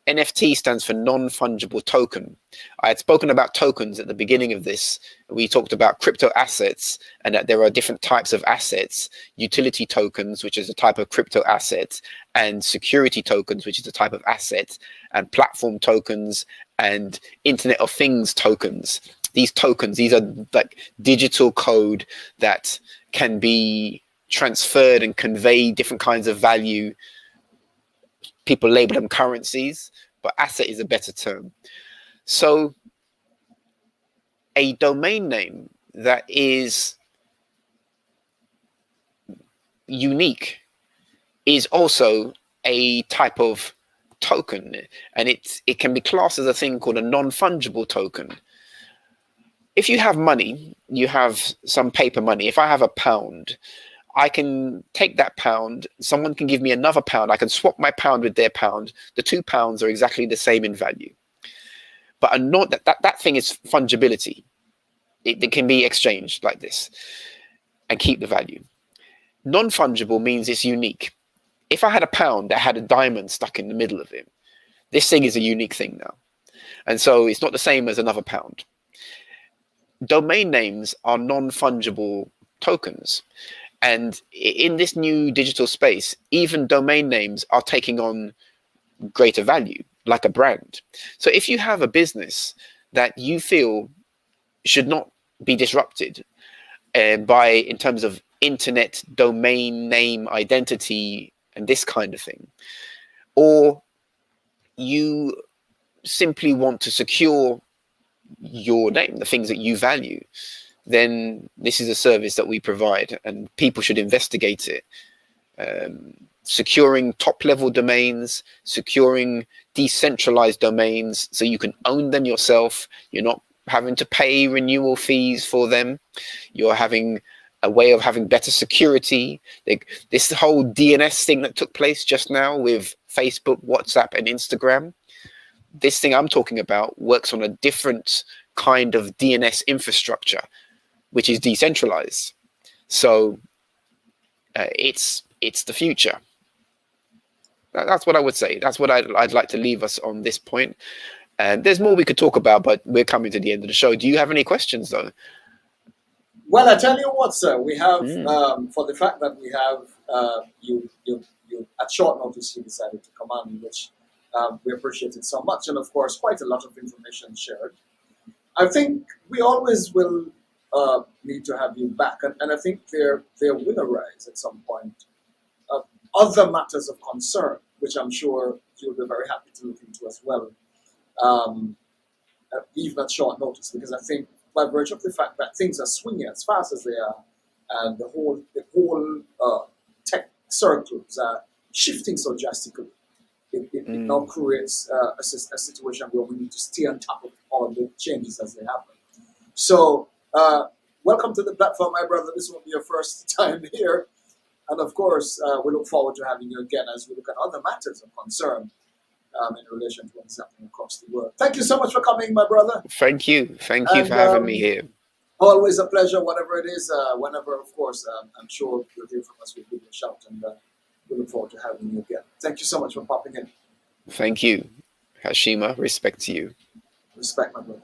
NFT stands for non-fungible token. I had spoken about tokens at the beginning of this. We talked about crypto assets and that there are different types of assets: utility tokens, which is a type of crypto asset, and security tokens, which is a type of asset, and platform tokens and Internet of Things tokens. These tokens, these are like digital code that can be transferred and convey different kinds of value. People label them currencies, but asset is a better term. So a domain name that is unique is also a type of token, and it can be classed as a thing called a non-fungible token. If you have money, you have some paper money. If I have £1, I can take that £1, someone can give me another £1, I can swap my £1 with their £1. The £2 are exactly the same in value. But that thing is fungibility. It can be exchanged like this and keep the value. Non-fungible means it's unique. If I had £1 that had a diamond stuck in the middle of it, this thing is a unique thing now. And so it's not the same as another £1. Domain names are non-fungible tokens. And in this new digital space, even domain names are taking on greater value, like a brand. So if you have a business that you feel should not be disrupted in terms of internet domain name identity and this kind of thing, or you simply want to secure your name, the things that you value, then this is a service that we provide, and people should investigate it. Securing top-level domains, securing decentralized domains so you can own them yourself. You're not having to pay renewal fees for them. You're having a way of having better security. Like this whole DNS thing that took place just now with Facebook, WhatsApp, and Instagram, this thing I'm talking about works on a different kind of DNS infrastructure, which is decentralized. So it's the future. That's what I would say. That's what I'd like to leave us on this point. And there's more we could talk about, but we're coming to the end of the show. Do you have any questions, though? Well, I tell you what, sir, we have, for the fact that we have you at short notice, you decided to come on, which we appreciate it so much. And of course, quite a lot of information shared. I think we always will need to have you back. And I think there will arise at some point other matters of concern, which I'm sure you'll be very happy to look into as well, even at short notice, because I think by virtue of the fact that things are swinging as fast as they are, and the whole tech circles are shifting so drastically, it now creates a situation where we need to stay on top of all the changes as they happen. So, welcome to the platform, my brother. This won't be your first time here. And of course, we look forward to having you again as we look at other matters of concern in relation to what's happening across the world. Thank you so much for coming, my brother. Thank you. Thank you for having me here. Always a pleasure, whatever it is. Whenever, of course, I'm sure you'll hear from us. We'll give you a shout, and we look forward to having you again. Thank you so much for popping in. Thank you. Hashima, respect to you. Respect, my brother.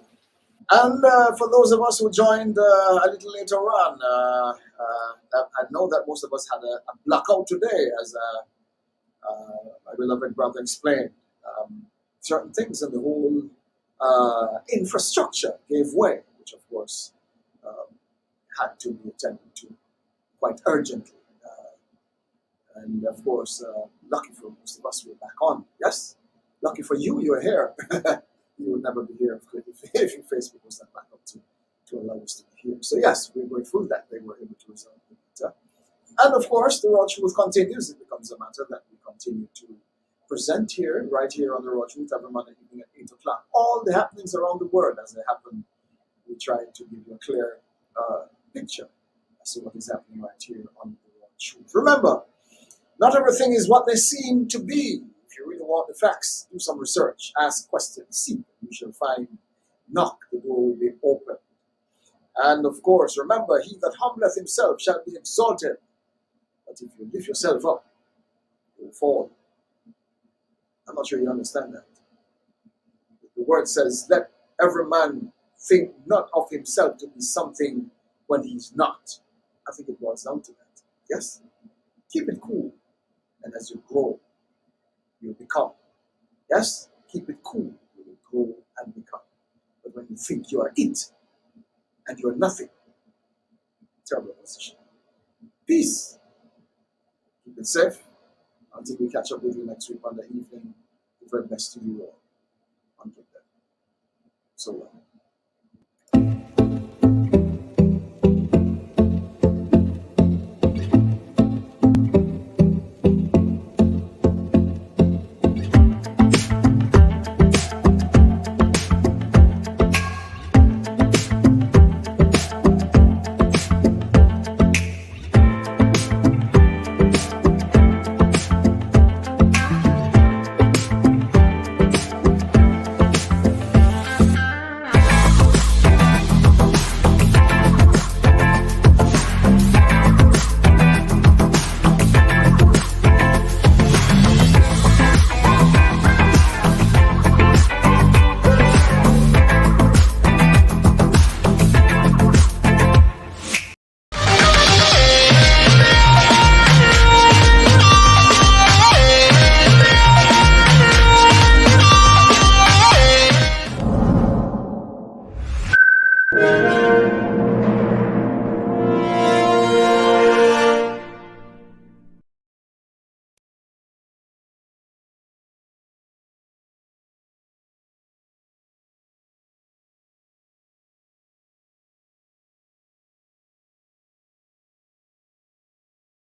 And for those of us who joined a little later on, I know that most of us had a blackout today, as my beloved brother explained. Certain things in the whole infrastructure gave way, which of course had to be attended to quite urgently. And of course, lucky for most of us, we're back on. Yes, lucky for you, you're here. You would never be here if your Facebook was not back up to allow us to be here. So yes, we're grateful that they were able to resolve the matter. And of course, the Raw Truth continues. It becomes a matter that we continue to present here, right here on the Raw Truth every Monday evening at 8 o'clock. All the happenings around the world as they happen, we try to give you a clear picture as to what is happening right here on the Raw Truth. Remember, not everything is what they seem to be. If you really want the facts, do some research, ask questions, seek, and you shall find. Knock, the door will be open. And of course, remember, he that humbleth himself shall be exalted. But if you lift yourself up, you will fall. I'm not sure you understand that. The word says, let every man think not of himself to be something when he's not. I think it boils down to that. Yes? Keep it cool. And as you grow, you'll become. Yes? Keep it cool. You will grow and become. But when you think you are it, and you are nothing, terrible position. Peace. Keep it safe. Until we catch up with you next week on the evening, the very best to you all. Until then. So long.